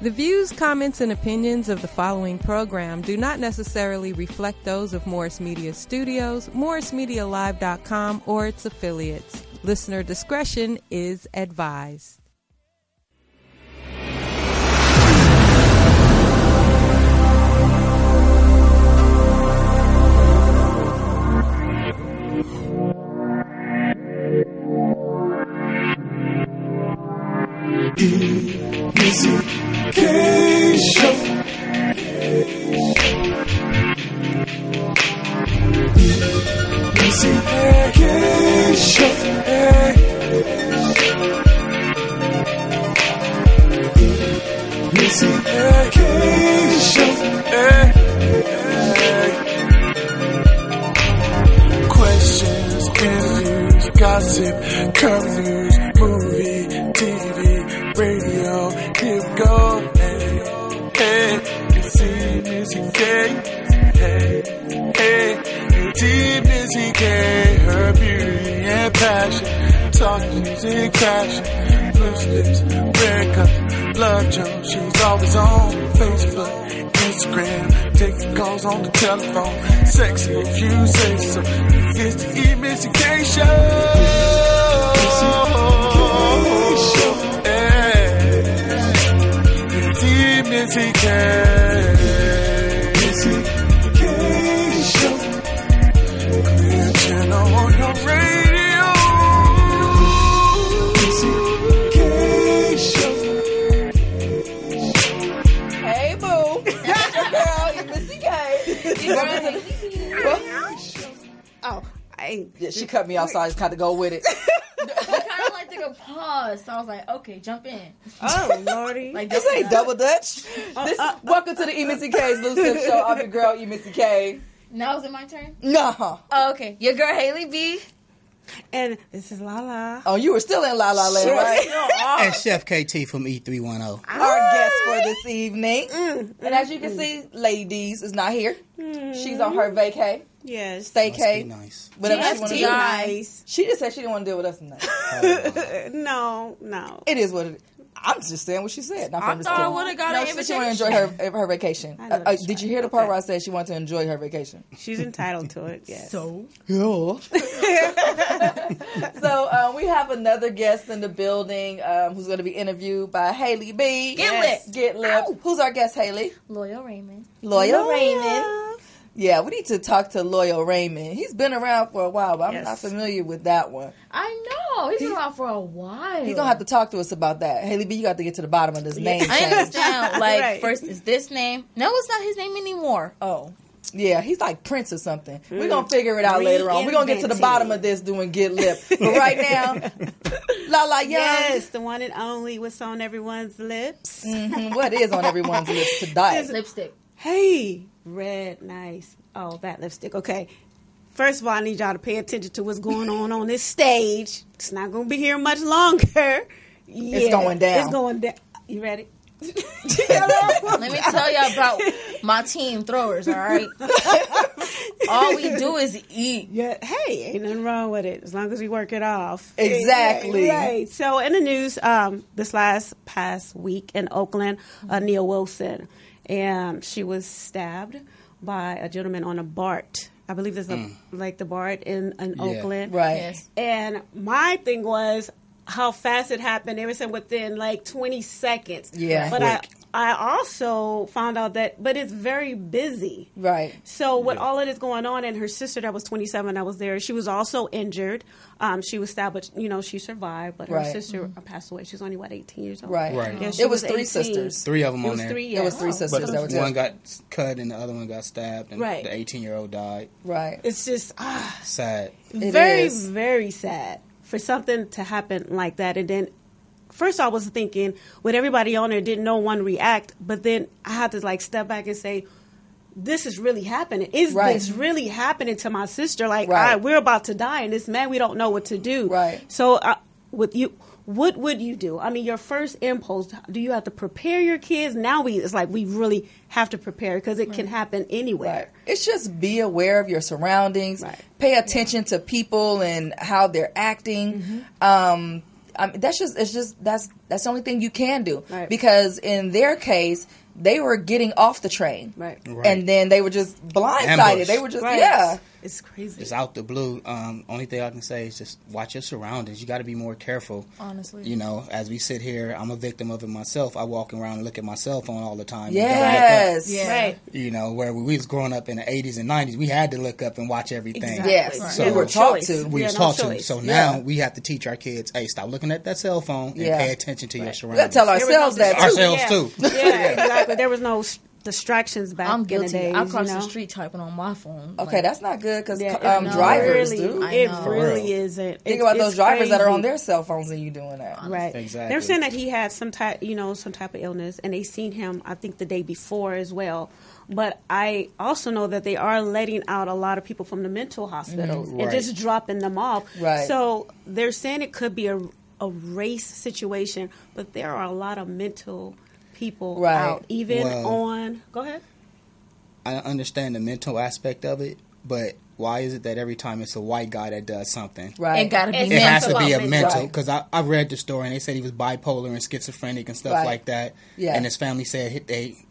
The views, comments, and opinions of the following program do not necessarily reflect those of Morris Media Studios, MorrisMediaLive.com, or its affiliates. Listener discretion is advised. Missy K Show. Missy K Show. Missy K Show. Questions, interviews, gossip, current news, movie, TV, radio, here we go. Hey, Missy K. Hey, Missy K. Her beauty and passion, talk music, passion, loose lips, red cup, blood Joe. She's always on Facebook, Instagram, taking calls on the telephone. Sexy if you say so. It's the Missy K Show. Missy K. Missy K Show. Clear channel on your radio. Missy K Show. Hey, boo. That's your girl, you Missy K. Oh, I ain't. Yeah, she cut me off, so I just had to go with it. I kind of like took a pause, so I was like, okay, jump in. Oh, Lordy. Like, This ain't double dutch. Welcome to the E Missy K's Loose Lip Show. I'm your girl, E Missy K. Now is it my turn? Nah. Oh, okay. Your girl, Haley B. And this is Lala. Oh, you were still in La La Land, right? And Chef KT from E310. Our guest for this evening. And as you can see, Ladies is not here. She's on her vacay. Yes. Staycay. Nice. Whatever she want to do. Nice. She just said she didn't want to deal with us tonight. No. It is what it is. I'm just saying what she said. Not I thought I would have got an She invitation. want to enjoy her vacation. I know that's Did you right. hear the part Okay. where I said she wanted to enjoy her vacation? She's entitled to it, yes. So? Yeah. So we have another guest in the building who's going to be interviewed by Haley B. Get lit. Who's our guest, Haley? Loyal Raymond. Loyal Raymond. Yeah, we need to talk to Loyal Raymond. He's been around for a while, but I'm not familiar with that one. I know. He's been around for a while. He's going to have to talk to us about that. Haley B, you got to get to the bottom of this name I change. understand. Like, Right. first is this name. No, it's not his name anymore. Oh. Yeah, he's like Prince or something. We're going to figure it out later on. We're going to get to the bottom of this doing Get Lip. But right now, La Young. Yes, the one and only what's on everyone's lips. What is on everyone's lips today? Lipstick. Hey, red, nice. Oh, that lipstick. Okay. First of all, I need y'all to pay attention to what's going on this stage. It's not going to be here much longer. Yeah, It's going down. It's going down. You ready? Let me tell y'all about my team throwers, all right? All we do is eat. Yeah. Hey, ain't nothing wrong with it as long as we work it off. Exactly. Right. So in the news, this past week in Oakland, Nia Wilson, and she was stabbed by a gentleman on a BART. I believe there's like the BART in Oakland. Right. Yes. And my thing was how fast it happened. They were saying within like 20 seconds. Yeah. But I also found out but it's very busy. Right. So with all of this going on, and her sister that was 27 that was there, she was also injured. She was stabbed, but she survived. But her sister passed away. She was only 18 years old. Right. Yeah, she It was 3 18. sisters. 3 of them It on was there. 3. Yeah. It was 3 sisters But that were one got cut and the other one got stabbed, and Right. the 18-year-old died. Right. It's just Sad. very, is. very sad for something to happen like that. And then first I was thinking, with everybody on there, didn't no one react? But then I had to step back and say, this is really happening. Is this really happening to my sister? We're about to die, and this man, we don't know what to do. Right. So with you, what would you do? I mean, your first impulse, do you have to prepare your kids? Now it's like we really have to prepare because it can happen anywhere. Right. It's just be aware of your surroundings. Right. Pay attention to people and how they're acting. that's the only thing you can do. Right. Because in their case, they were getting off the train. Right. And then they were just blindsided. Ambush. They were just, Right. yeah. It's crazy. It's out the blue. Only thing I can say is just watch your surroundings. You got to be more careful. Honestly. You know, as we sit here, I'm a victim of it myself. I walk around and look at my cell phone all the time. and don't look Yes. up. Yeah. Right. You know, where we was growing up in the 80s and 90s, we had to look up and watch everything. Exactly. Yes. Right. So we were No taught choice. to. We Yeah, was no taught to. choice. So Yeah. now we have to teach our kids, hey, stop looking at that cell phone and Yeah. pay attention to your We got surroundings. to tell ourselves that, too. Ourselves, yeah. too. Yeah, exactly. There was no distractions back I'm in guilty. the days. I cross you know? the street typing on my phone. Oh, Okay, like, that's not good because Yeah, drivers really, do. It I know. really isn't. Think about those drivers that are on crazy. their cell phones and you doing that. Right. Exactly. They're saying that he had some type of illness, and they seen him, I think, the day before as well. But I also know that they are letting out a lot of people from the mental hospitals and Right. just dropping them off. Right. So they're saying it could be a race situation, but there are a lot of mental people Right. out, even Well- on. Go ahead. I understand the mental aspect of it, but why is it that every time it's a white guy that does something, Right. It gotta be It it has to mental. be a Right. mental? Because I read the story and they said he was bipolar and schizophrenic and stuff Right. like that. Yeah. And his family said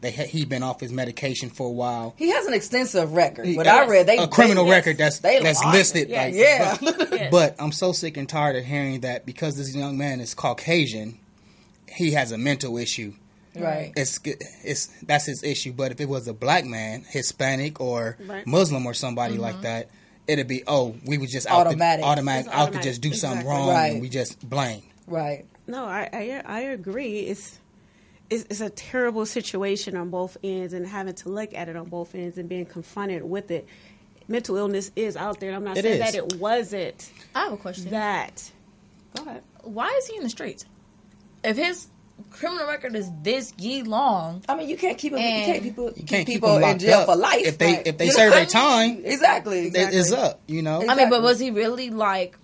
he'd been off his medication for a while. He has an extensive record. He- What I read, a criminal they- record that's they lying. listed. Yeah. Like, Yeah. Yes. But I'm so sick and tired of hearing that because this young man is Caucasian, he has a mental issue. Right. That's his issue. But if it was a black man, Hispanic or Right. Muslim or somebody like that, it'd be we was just out Automatic. automatic It's out to automatic. just do something Exactly. wrong Right. and we just blame. Right. No, I agree. It's a terrible situation on both ends, and having to look at it on both ends and being confronted with it. Mental illness is out there. I'm not It saying is. that it wasn't I have a question. that. Go ahead. Why is he in the streets? If his criminal record is this ye long, I mean, you can't keep people You can't keep people them in locked jail up. for life. If they Right. if they You know serve what their I mean? time, Exactly. it's up. You know. I mean, but was he really like?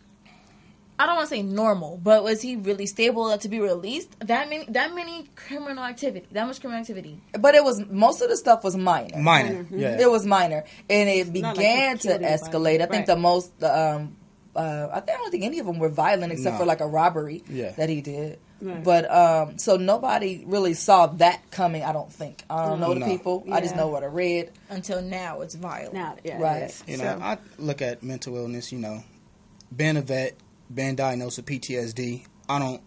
I don't want to say normal, but was he really stable enough to be released? That many criminal activity, that much criminal activity. But it was most of the stuff was minor. Minor. Yeah. It was minor, and it not like began he to killed anybody. escalate. I think Right. the most, I don't think any of them were violent except No. for like a robbery Yeah. that he did. Right. But so nobody really saw that coming. I don't think. I don't know the No. people. I just Yeah. know what I read. Until now, it's violent. Now, yeah, Right. it is. You know, So- I look at mental illness, being a vet, being diagnosed with PTSD, I don't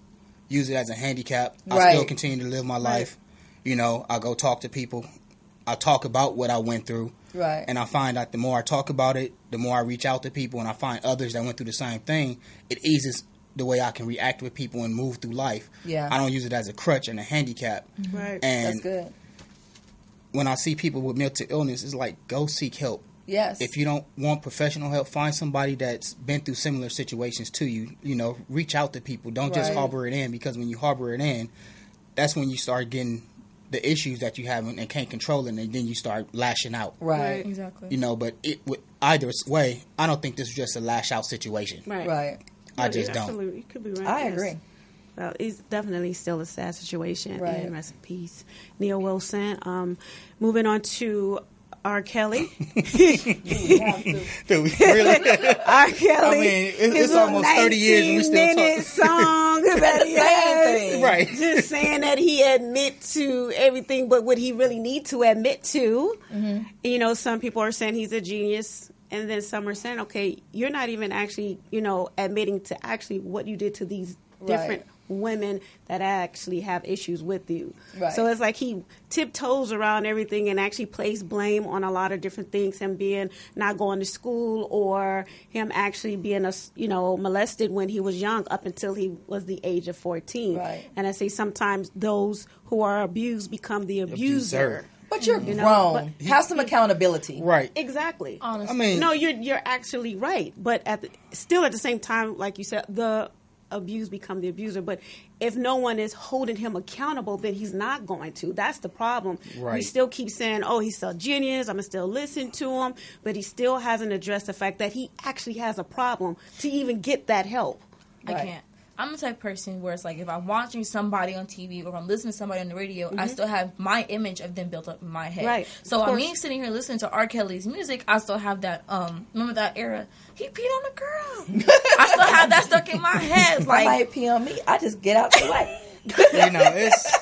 use it as a handicap. I Right. still continue to live my life. I go talk to people. I talk about what I went through. Right. And I find that the more I talk about it, the more I reach out to people and I find others that went through the same thing, it eases the way I can react with people and move through life. Yeah. I don't use it as a crutch and a handicap. Right. And That's good. when I see people with mental illness, it's like, go seek help. Yes. If you don't want professional help, find somebody that's been through similar situations to you. Reach out to people. Don't just Right. harbor it in, because when you harbor it in, that's when you start getting the issues that you have and can't control it, and then you start lashing out. Right. Exactly. But with either way, I don't think this is just a lash out situation. Right. Right. I No, just you don't. absolutely- You could be right. I yes. agree. Well, it's definitely still a sad situation. Right. And rest in peace, Neil Wilson. Moving on to R. Kelly. Do we really? R. Kelly. I mean, it's his almost 30 years and we still 19-minute song that he has. Right. Just saying that he admit to everything, but what he really need to admit to. Mm-hmm. Some people are saying he's a genius, and then some are saying, okay, you're not even actually, admitting to actually what you did to these different women that actually have issues with you. Right. So it's like he tiptoes around everything and actually places blame on a lot of different things. Him being not going to school, or him actually being molested when he was young up until he was the age of 14. Right. And I say sometimes those who are abused become the abuser. But you're You know, grown. Have some accountability. Right. Exactly. Honestly. I mean, No, you're actually right, but still at the same time, like you said, the abused become the abuser. But if no one is holding him accountable, then he's not going to. That's the problem. Right. We still keep saying, "Oh, he's still a genius. I'm gonna still listen to him," but he still hasn't addressed the fact that he actually has a problem to even get that help. I Right. can't. I'm the type of person where it's like if I'm watching somebody on TV or if I'm listening to somebody on the radio, I still have my image of them built up in my head. Right. So Of course. me sitting here listening to R. Kelly's music, I still have that. Remember that era? He peed on a girl. I still have that stuck in my head. Like, might pee on me. I just get out the way. You know, it's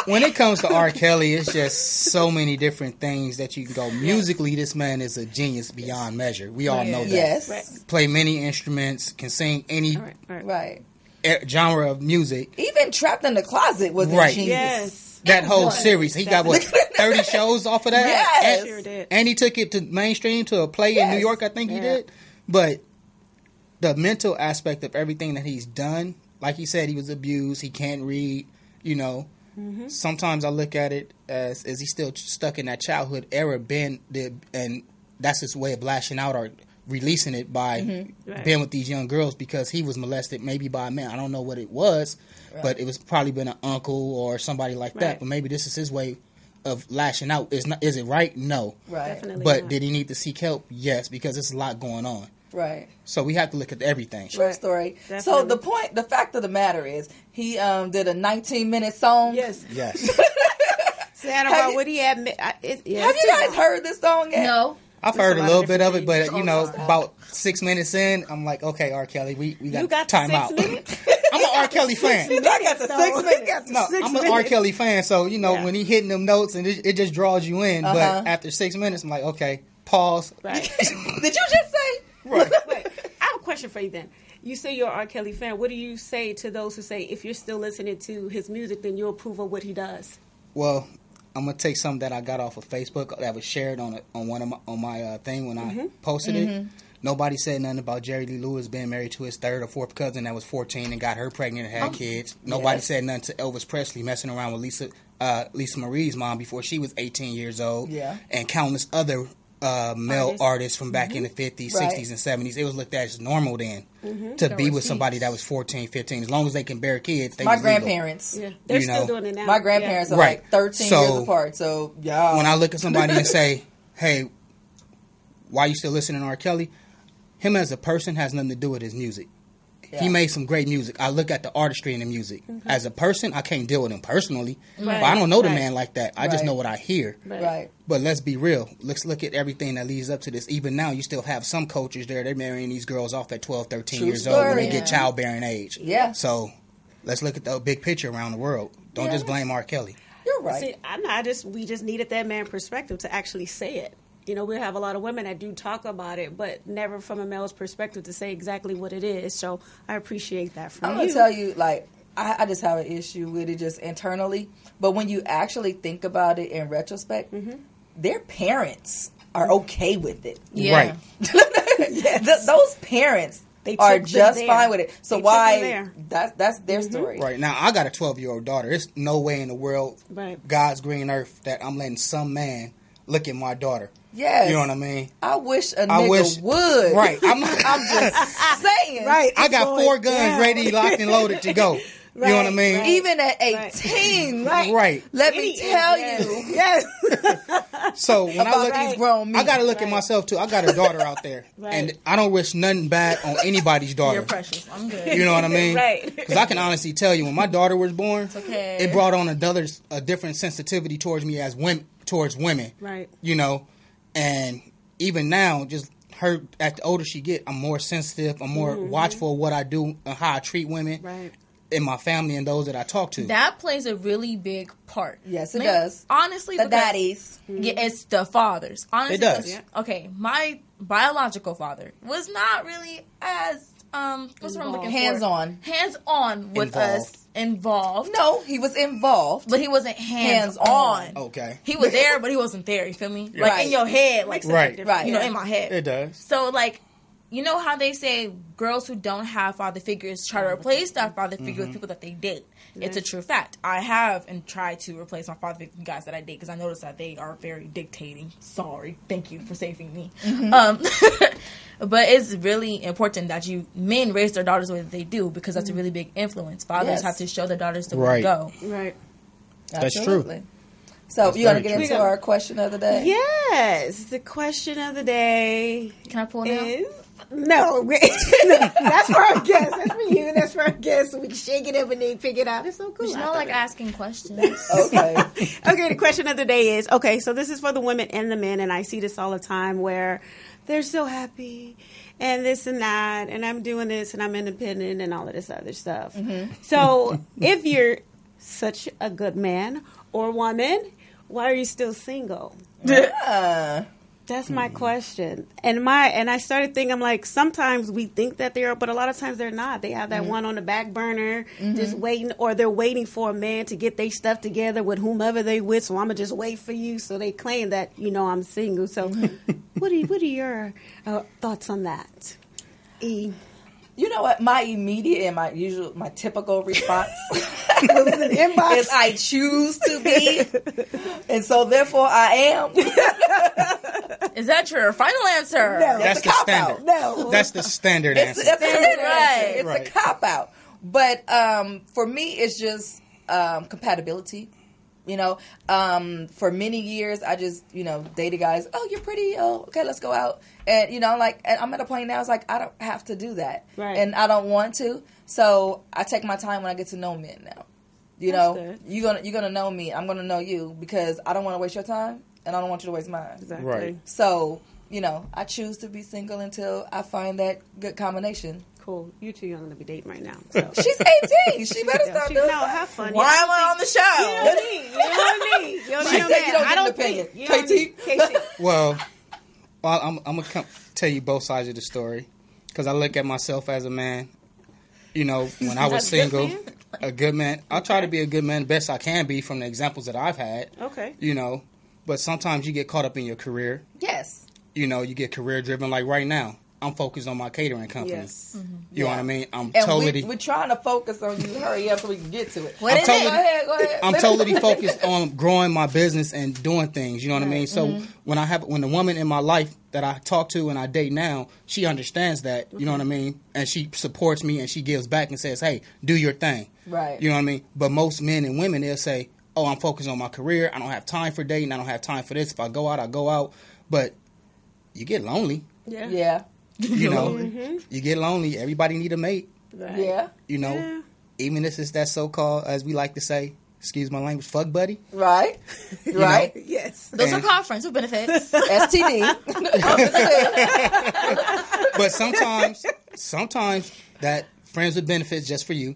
when it comes to R. Kelly, it's just so many different things that you can go. Musically, this man is a genius beyond measure. We all know that. Yes. Right. Play many instruments, can sing any Right. genre of music. Even Trapped in the Closet was a Right. genius. Yes. That whole series, he got what 30 shows off of that. Yes. And, Sure did. and he took it to mainstream to a play in New York. I think he did. But the mental aspect of everything that he's done, like he said, he was abused. He can't read. You know, sometimes I look at it as he's still stuck in that childhood era. And that's his way of lashing out or releasing it by being with these young girls because he was molested maybe by a man. I don't know what it was, but it was probably been an uncle or somebody like that. But maybe this is his way of lashing out. Is it right? No. Right. Definitely But not. did he need to seek help? Yes, because there's a lot going on. Right. So we have to look at everything. True story. Definitely. So the fact of the matter is, he did a 19-minute song. Yes. Yes. Saying Have about you- what he had. Have you guys heard this song yet? no. I've There's heard a a lot little of bit of it, different but you know, about 6 minutes in, I'm like, okay, R. Kelly, we You got got time 6 out. minutes? I'm an R. Kelly fan. I got the 6 minutes. No, I'm an R. Kelly fan, so you know when he hitting them notes and it just draws you in. But after 6 minutes, I'm like, okay, pause. Right. Did you just say? Right. Wait, I have a question for you then. You say you're an R. Kelly fan. What do you say to those who say if you're still listening to his music, then you'll approve of what he does? Well, I'm gonna take something that I got off of Facebook that was shared on my thing when I posted it. Nobody said nothing about Jerry Lee Lewis being married to his third or fourth cousin that was 14 and got her pregnant and had kids. Nobody said nothing to Elvis Presley messing around with Lisa Marie's mom before she was 18 years old. Yeah. And countless other male artists from back in the 50s, 60s, and 70s. It was looked at as normal then to be with somebody that was 14, 15. As long as they can bear kids, they My was legal. grandparents. Yeah, they're You still know, doing it now. My grandparents are Right. like 13 So, years apart. So, yeah. When I look at somebody and say, hey, why you still listening to R. Kelly? Him as a person has nothing to do with his music. He made some great music. I look at the artistry in the music. As a person, I can't deal with him personally. Right. But I don't know the Right. man like that. I just Right. know what I hear. Right. But let's be real. Let's look at everything that leads up to this. Even now, you still have some coaches there. They're marrying these girls off at 12, 13 True years old when they story. get childbearing age. Yeah. So let's look at the big picture around the world. Don't just blame R. Kelly. You're right. See, we just needed that man perspective to actually say it. You know, we have a lot of women that do talk about it, but never from a male's perspective to say exactly what it is. So I appreciate that from I'm you. going to tell you, like, I just have an issue with it just internally. But when you actually think about it in retrospect, their parents are okay with it. Yeah. Right. Those parents They are took them just there. fine with it. So They took why? them That's their story. Right. Now, I got a 12-year-old daughter. There's no way in the world, Right. God's green earth, that I'm letting some man look at my daughter. Yes. You know what I mean? I wish a nigga would. Right. I'm just saying. Right. I got Going 4 guns down. ready, locked and loaded to go. You know what I mean? right. Even at 18. Right. Let me tell you. Yes. So when I About look these grown men. I got to look at myself too. I got a daughter out there, and I don't wish nothing bad on anybody's daughter. You're precious. I'm good. You know what I mean? Right. Because I can honestly tell you, when my daughter was born, okay. it brought on a different sensitivity towards me as towards women. Right. You know, and even now, just her at the older she get, I'm more sensitive. I'm more watchful of what I do and how I treat women Right. in my family and those that I talk to. That plays a really big part. Yes, it does. Honestly, The because- daddies. Yeah, it's the fathers. Honestly, It does. because- Okay, my biological father was not really as what's what I'm looking for? Hands-on. Hands-on with Involved. us, involved. No, he was involved. But he wasn't hands-on. Hands-on. Okay. He was there, but he wasn't there. You feel me? Like Right. in your head, like Right. Right. you know, in my head. It does. So like, you know how they say girls who don't have father figures try to replace that father figure with people that they date. It's a true fact. I have and tried to replace my father figure guys that I date because I noticed that they are very dictating. Sorry, thank you for saving me. But it's really important that men raise their daughters the way that they do because that's a really big influence. Fathers Yes. have to show their daughters the way to go. Right. That's true. Absolutely. So you want to very get true. into our question of the day? Yes. The question of the day Can I pull it out? is... No, that's for our guests. That's for you. That's for our guests. So we can shake it up and then pick it out. It's so cool. You know, like asking questions. Okay. Okay, the question of the day is, okay, so this is for the women and the men, and I see this all the time where they're so happy and this and that, and I'm doing this, and I'm independent, and all of this other stuff. So if you're such a good man or woman, why are you still single? That's my question. And I started thinking, I'm like, sometimes we think that they are, but a lot of times they're not. They have that one on the back burner, just waiting, or they're waiting for a man to get their stuff together with whomever they with. So I'm gonna just wait for you. So they claim that I'm single. So what are your thoughts on that, E? You know what? My immediate and my typical response is I choose to be, and so therefore I am. Is that your final answer? No, That's the standard. No, That's the standard answer. That's the standard Right. answer. It's a cop out. But for me, it's just compatibility. For many years, I just, dated guys. Oh, you're pretty. Oh, okay, let's go out. And, and I'm at a point now, it's like, I don't have to do that. Right. And I don't want to. So I take my time when I get to know men now. Good. You're gonna know me. I'm gonna know you because I don't want to waste your time and I don't want you to waste mine. Exactly. Right. So, I choose to be single until I find that good combination. Cool. You're too young to be dating right now. So. She's 18. She better stop doing that. Have fun. Why am I on the show? You don't She need said you don't I get an don't opinion. think. You don't need- KT? Well, I'm gonna tell you both sides of the story because I look at myself as a man. When I was single, a good man. I try to be a good man best I can be from the examples that I've had. Okay. But sometimes you get caught up in your career. Yes. You get career driven. Like right now, I'm focused on my catering company. Yes. You know what I mean? I'm And totally. we're trying to focus on you. Hurry up so we can get to it. What is totally- it? Go ahead. I'm totally focused on growing my business and doing things. You know what I mean? So when the woman in my life that I talk to and I date now, she understands that. You know what I mean? And she supports me and she gives back and says, "Hey, do your thing." Right. You know what I mean? But most men and women, they'll say, "Oh, I'm focused on my career. I don't have time for dating. I don't have time for this. If I go out, I go out." But you get lonely. Yeah. You get lonely. Everybody need a mate. Right. Yeah. Even if it's that so-called, as we like to say, excuse my language, fuck buddy. Right. Right. Yes. Those are called friends with benefits. STD. But sometimes that friends with benefits just for you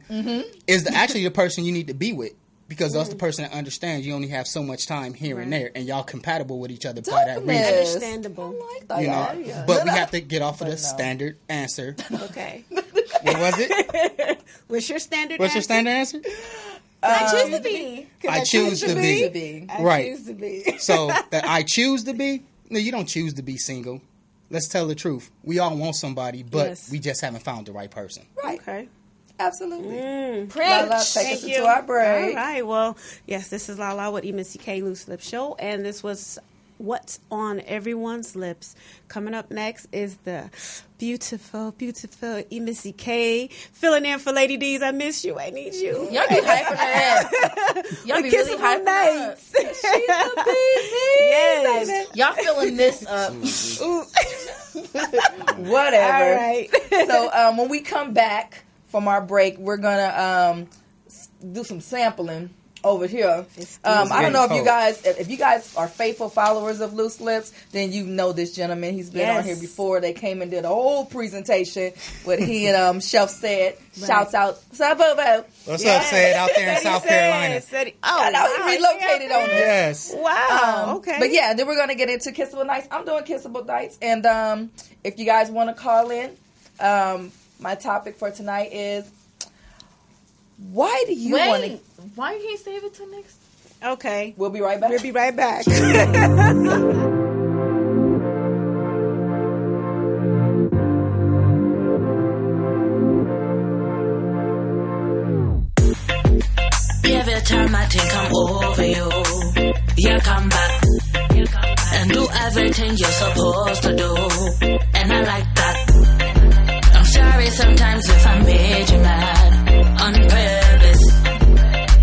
is actually the person you need to be with. Because that's the person that understands you only have so much time here and there, and y'all compatible with each other by that reason. Understandable. I like that. But we have to get off of the standard answer. Okay. What was it? What's your standard What's your answer? standard answer? I choose to be. I choose to be. Right. Choose to be. So that I choose to be. No, you don't choose to be single. Let's tell the truth. We all want somebody, but we just haven't found the right person. Right. Okay. Absolutely. Lala, take us into our break. All right. Well, yes, this is Lala with Missy K Loose Lip Show, and this was What's on Everyone's Lips. Coming up next is the beautiful Missy K filling in for Lady D's. I miss you. I need you. Y'all be hyping her up. Y'all be really hyping her up. She's the baby. Yes. Y'all filling this up. Whatever. All right. So when we come back from our break, we're gonna do some sampling over here. I don't know if you guys are faithful followers of Loose Lips, then you know this gentleman. He's been on here before. They came and did a whole presentation with he and Chef Said. Shouts out, what's up, Bobo? What's up, Said, out there in South Carolina? I know he relocated on us. Yes. Wow. Okay. But yeah, then we're gonna get into Kissable Nights. I'm doing Kissable Nights, and if you guys want to call in, my topic for tonight is why do you want to? Why you can't save it till next? Okay. We'll be right back. We'll be right back. Every time I think I'm over you, you come back and do everything you're supposed to do, and I like that. I'm sorry sometimes if I made you mad on purpose.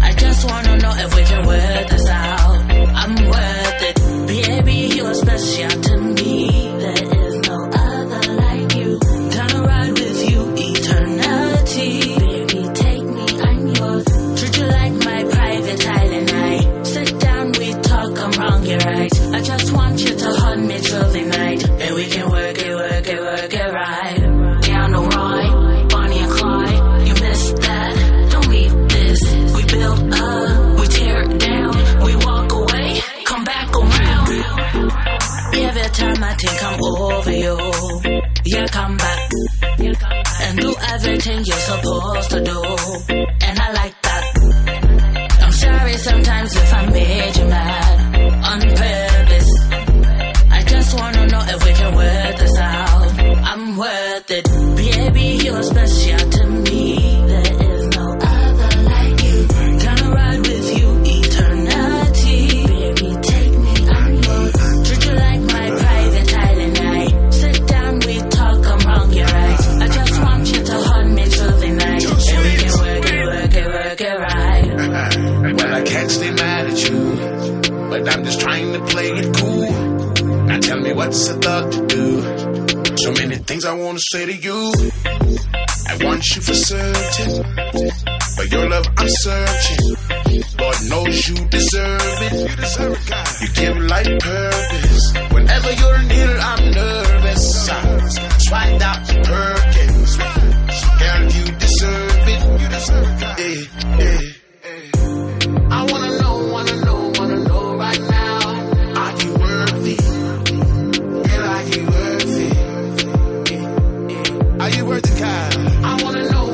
I just wanna know if we can work this out. I'm worth it, baby. You're special to me. There is no other like you. Gonna ride with you eternity. Baby, take me, I'm yours. Treat you like my private island. I sit down, we talk, I'm wrong, you're right. I just want you to hold me through the night, and we can work it come over you. Yeah, come back and do everything you're supposed to do. And I like that. I'm sorry sometimes if I made you mad on purpose. I just wanna know if we can work this out. I'm worth it, baby. You're special to me. There is no other like you. Gonna ride with you eternity. Baby, take me, I'm yours. Treat you like my private island. I sit down, we talk, I'm wrong, you're right. I just want you to hold me through the night, and we can work it right. Well, I can't stay mad at you, but I'm just trying to play it cool. Now tell me what's a thug to do. So many things I want to say to you. I want you for certain, but your love I'm searching. Lord knows you deserve it. You give life purpose. Whenever you're near, I'm nervous. Swiped out the Perkins. Girl, you deserve it. I wanna know right now. Are you worthy? Girl, are you worthy? Are you worthy, Kyle? I wanna know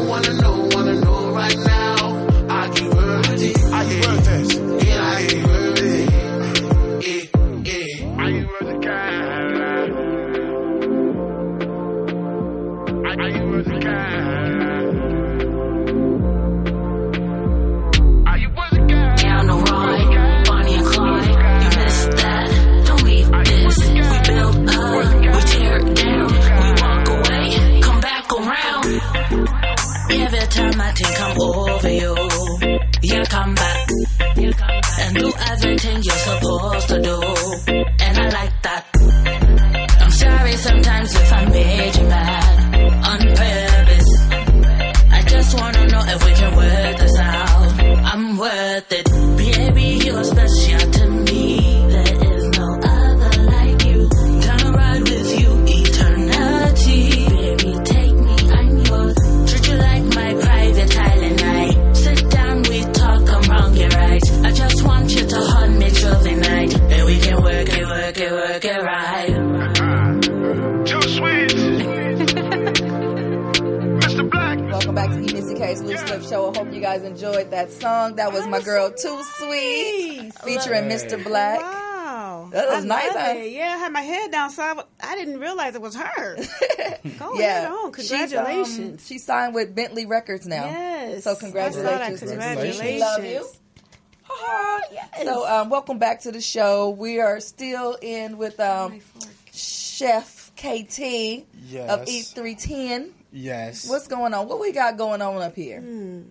right now. Are you worthy? Are you worth it? Yeah, are you worthy? Are you worthy, Kyle? Are you worthy, Kyle? Are you worthy, Kyle? Down the road, Bonnie and Clyde, you missed that. Don't leave this. We build up, we tear it down, we walk away, come back around. Every time I think I'm over you, you come back and do everything you're supposed to do. And I like that. I'm sorry sometimes if I made you mad on purpose. I just wanna know if we can work this out. I'm worth it, baby. You're special to me. There is no other like you. Gonna ride with you eternity. Baby, take me, I'm yours. Treat you like my private island. I sit down, we talk, I'm wrong, you're right. I just want you to hold me through the night, and we can work it right. Too sweet. Mr. Black. Welcome back to Missy K's Loose Lip Show. I hope you guys enjoyed that song. That was my girl Too Sweet, featuring Mr. Black. Wow. That was nice, huh? Yeah, I had my head down, so I didn't realize it was her. Go ahead on. Congratulations. She's signed with Bentley Records now. Yes. So congratulations. Congratulations. We love you. Yes. So welcome back to the show. We are still in with Chef KT of Eat 310. Yes. What's going on? What we got going on up here?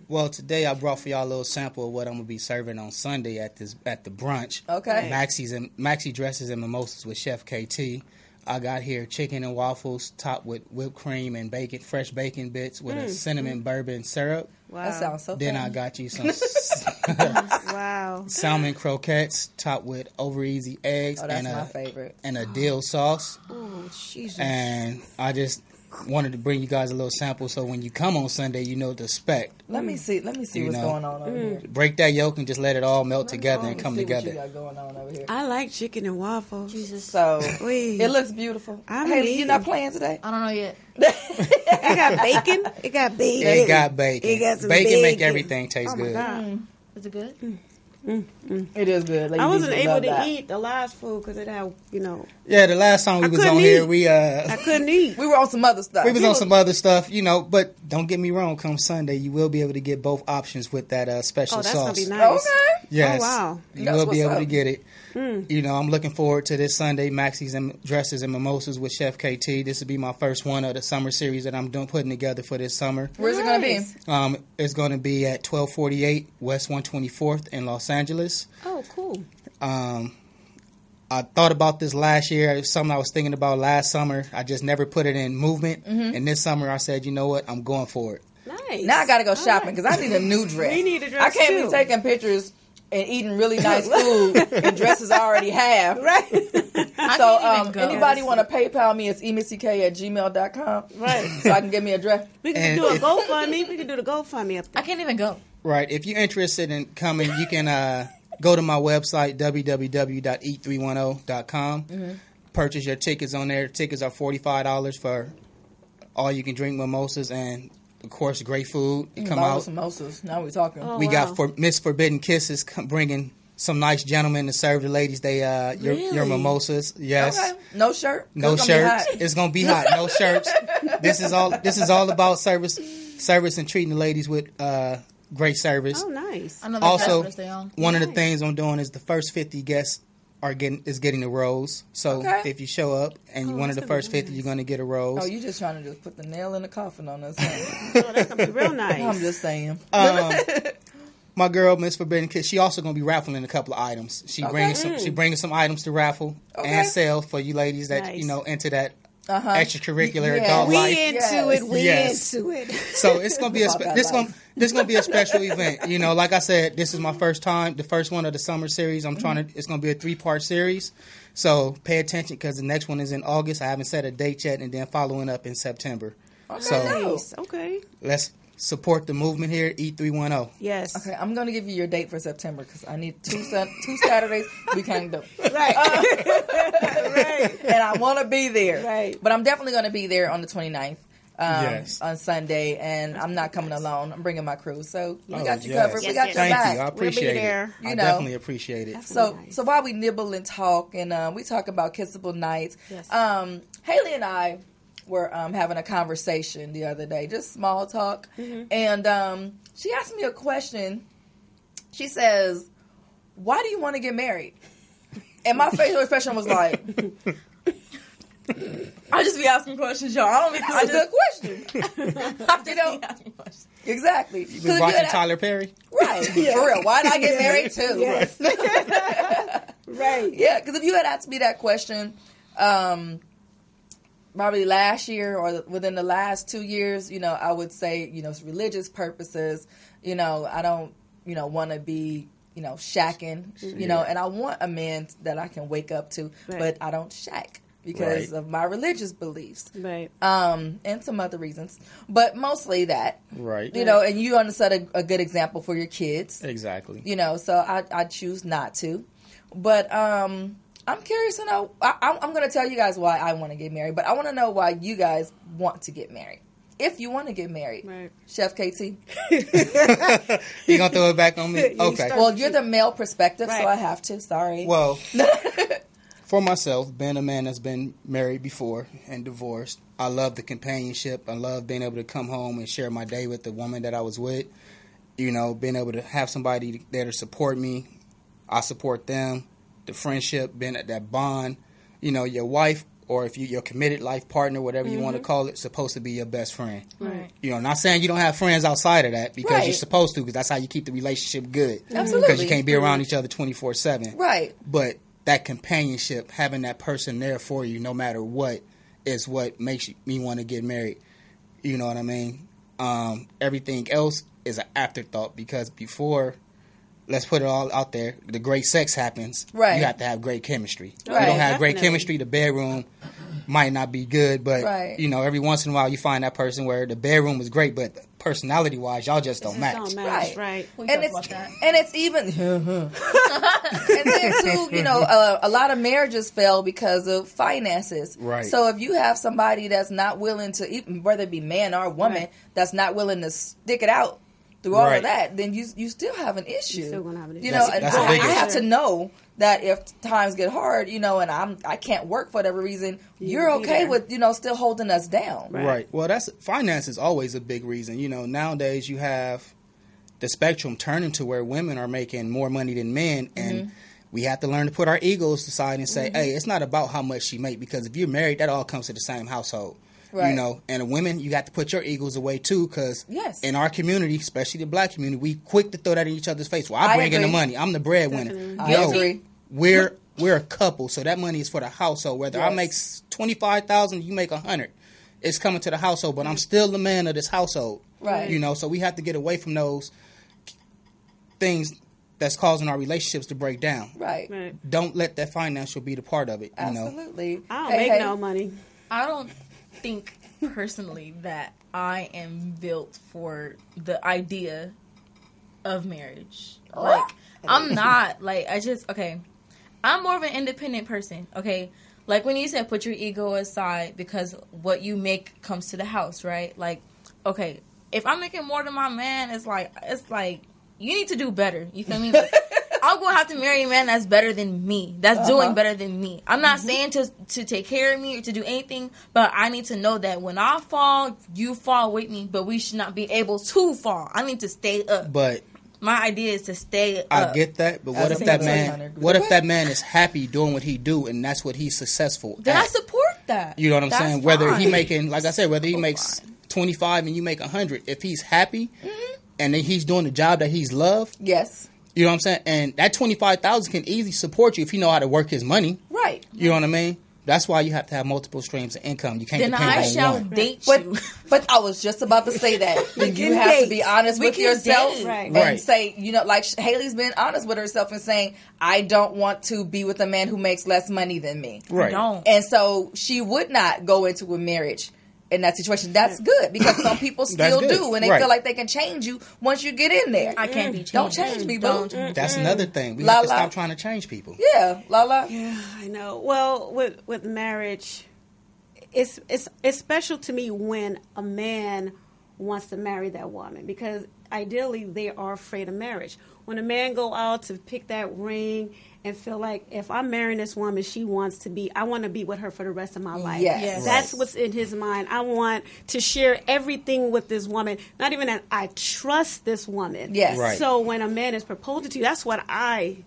Well, today I brought for y'all a little sample of what I'm gonna be serving on Sunday at the brunch. Okay. Maxi dresses and mimosas with Chef KT. I got here chicken and waffles topped with whipped cream and bacon, fresh bacon bits with a cinnamon bourbon syrup. Wow. That sounds so Then fun. I got you some Wow. salmon croquettes topped with over easy eggs Oh, that's my favorite. and a dill sauce. Oh, Jesus. And I just wanted to bring you guys a little sample so when you come on Sunday, you know what to expect. Let me see what's going on over here. Break that yolk and just let it all melt together and come See what you together. got going on over here. I like chicken and waffles. So Wait. it looks beautiful. I'm Haley, eating. you're not playing today? I don't know yet. It got bacon. It got bacon. It got bacon. It got some bacon make bacon. everything taste Oh my good. God. Is it good? It is good. Ladies, I wasn't we able love to that. eat the last food because it had, Yeah, the last time we I was couldn't on here, eat. we I couldn't eat. We were on some other stuff. we was on some other stuff, but don't get me wrong, come Sunday, you will be able to get both options with that special Oh, that's sauce. going to be nice. Okay. Yes. Oh, wow. You That's will be what's able up. to get it. I'm looking forward to this Sunday, Maxi's and Dresses and Mimosas with Chef KT. This will be my first one of the summer series that I'm putting together for this summer. Where's it going to be? It's going to be at 1248 West 124th in Los Angeles. Oh, cool. I thought about this last year. It's something I was thinking about last summer. I just never put it in movement. And this summer I said, you know what? I'm going for it. Nice. Now I got to go All shopping right. because I need a new dress. We need a dress, I can't too. be taking pictures and eating really nice food and dresses I already have. Right. So can't even go. anybody want to PayPal me, it's emissyk@gmail.com. Right. So I can get me a dress. We can And do a if- GoFundMe. We can do the GoFundMe up there. I can't even go. Right. If you're interested in coming, you can go to my website, www.eat310.com. purchase your tickets on there. Tickets are $45 for all you can drink mimosas and, of course, great food. You come out. Mimosas. Now we're talking. We got for Miss Forbidden Kisses bringing some nice gentlemen to serve the ladies. They your mimosas. Yes. Okay. No shirt. No shirts. It's gonna be hot. No shirts. This is all about service and treating the ladies with great service. Oh, nice. Also, one of the things I'm doing is the first 50 guests is getting a rose. So if you show up and one of the first 50, you're gonna get a rose. Oh, you just trying to just put the nail in the coffin on us? Oh, that's gonna be real nice. I'm just saying. My girl, Miss Forbidden Kiss, she also gonna be raffling a couple of items. She bringing some items to raffle and sell for you ladies that into that extracurricular adult life. We into it. So it's gonna be this gonna be a special event. You know, like I said, this is my first time, the first one of the summer series. It's gonna be a 3-part series. So pay attention because the next one is in August. I haven't set a date yet, and then following up in September. Okay, so nice. Okay. Let's support the movement here, E310. Yes. Okay, I'm going to give you your date for September because I need two Saturdays. We can't do. Right. Right. And I want to be there. Right. But I'm definitely going to be there on the 29th. Yes. On Sunday, and I'm not coming alone. I'm bringing my crew, so we got you covered. Yes, we got your back. Thank you. I appreciate it. I definitely appreciate it. So while we nibble and talk, and we talk about kissable nights, yes. Haley and I were having a conversation the other day, just small talk, and she asked me a question. She says, "Why do you want to get married?" And my facial expression was like. I just be asking questions, y'all. I don't be. It's a good question. Be asking questions. Exactly. You been watching Tyler Perry? Right. For real. Why did I get married too? Yes. Right. Yeah, because if you had asked me that question probably last year or within the last 2 years, I would say, it's religious purposes. I don't, want to be, shacking, and I want a man that I can wake up to, but I don't shack. Because of my religious beliefs. Right. And some other reasons. But mostly that. Right. And you understood a good example for your kids. Exactly. So I choose not to. But I'm curious to know. I'm going to tell you guys why I want to get married. But I want to know why you guys want to get married. If you want to get married. Right. Chef KT. You going to throw it back on me? Okay. Well, you're the male perspective, so I have to. Sorry. Well... For myself, being a man that's been married before and divorced, I love the companionship. I love being able to come home and share my day with the woman that I was with. Being able to have somebody there to support me. I support them. The friendship, being at that bond. Your wife, or if your committed life partner, whatever you want to call it, supposed to be your best friend. Right. Not saying you don't have friends outside of that because you're supposed to, because that's how you keep the relationship good. Absolutely. Because you can't be around each other 24/7. Right. But that companionship, having that person there for you no matter what, is what makes me want to get married. You know what I mean? Everything else is an afterthought because before, let's put it all out there, the great sex happens. Right. You have to have great chemistry. Right. You don't have great chemistry, the bedroom might not be good, but every once in a while you find that person where the bedroom was great, but personality-wise, y'all just don't match. Right. And it's even, and then too, a lot of marriages fail because of finances. Right. So if you have somebody that's not willing to, even whether it be man or woman, that's not willing to stick it out through all of that, then you still have an issue. You're still gonna have an issue. That's I have to know that if times get hard, and I can't work for whatever reason, you're okay with, still holding us down. Right. Well, finance is always a big reason. Nowadays you have the spectrum turning to where women are making more money than men, and we have to learn to put our egos aside and say, hey, it's not about how much she make, because if you're married, that all comes to the same household. Right. And women, you got to put your egos away too, because in our community, especially the black community, we quick to throw that in each other's face. Well, I bring in the money. I'm the breadwinner. I agree. We're a couple, so that money is for the household. Whether I make $25,000, you make $100, it's coming to the household. But I'm still the man of this household. Right. So we have to get away from those things that's causing our relationships to break down. Right. Don't let that financial be the part of it. Absolutely. I don't make no money. I don't think personally that I am built for the idea of marriage. Like, I'm not. Like, I'm more of an independent person. Okay, Like when you said put your ego aside because what you make comes to the house, right? Like, okay, if I'm making more than my man, it's like you need to do better. You feel me? Like, I'm going to have to marry a man that's better than me, that's doing better than me. I'm not saying to take care of me or to do anything, but I need to know that when I fall, you fall with me, but we should not be able to fall. I need to stay up. But my idea is to stay up. I get that, but what if that man is happy doing what he do and that's what he's successful then at? I support that. You know what I'm That's saying? Whether he fine. making, like I said, whether he makes 25 and you make 100, if he's happy and then he's doing the job that he's loved, Yes. you know what I'm saying? And that 25,000 can easily support you if he know how to work his money. Right. You know what I mean? That's why you have to have multiple streams of income. You can't Then depend I on shall one. date But you. but I was just about to say that. You have to be honest We with can yourself date. Right. and Right. say, you know, like Haley's been honest with herself and saying, I don't want to be with a man who makes less money than me. Right. Don't. And so she would not go into a marriage in that situation. That's good because some people still good. do and they Right. feel like they can change you once you get in there. I can't be changed. Don't change me, boo. That's another thing. We La have to la. stop trying to change people. Yeah, Lala. Yeah, I know. Well, with marriage, it's special to me when a man wants to marry that woman because ideally they are afraid of marriage. When a man go out to pick that ring and feel like if I'm marrying this woman, I want to be with her for the rest of my life. Yes. That's what's in his mind. I want to share everything with this woman. Not even that I trust this woman. Yes. Right. So when a man is proposing to you, that's what I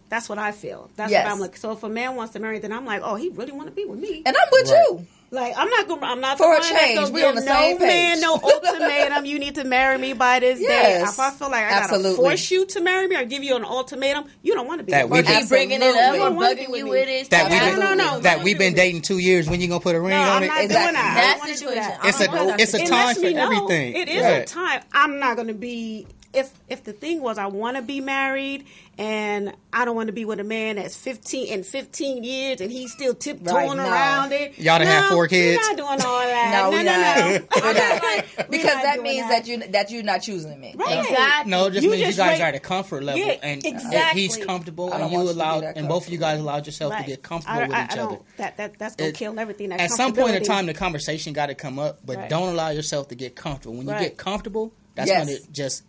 feel. That's Yes. what I'm like. So if a man wants to marry, then I'm like, oh, he really want to be with me. And I'm with Right. you. Like I'm not For a the one that's change, gonna we give on the no same page. man no ultimatum. You need to marry me by this day. Yes. If I feel like I gotta Absolutely. force you to marry me or give you an ultimatum, you don't want to be That with we me. Or keep bringing it up Absolutely. or You wanna be bugging with you me. with it. That we've No, been, no, no. that we've been dating 2 years. When you gonna put a ring No, on I'm it? not Exactly. doing that. That I don't wanna do situation, that. I It's don't know a that it's a It time lets for me know. everything. It is Yeah. a time. I'm not going to be. If the thing was I want to be married and I don't want to be with a man that's 15 years and he's still tiptoeing Right, no. around it. Y'all done had 4 kids? We're not doing all that. No, no, we're no, not. no. We're not. We're Because not that doing means that you're not choosing me. Right. Exactly. No, it just You means just you guys wait- are at a comfort level, Yeah, and exactly. he's comfortable, I don't and you want you to be allowed, that and both of you guys allowed yourself Right. to get comfortable with each other. That's going to kill everything. That At some point in comfortability. time, the conversation got to come up, but Right. don't allow yourself to get comfortable. When you Right. get comfortable, that's Yes. when it just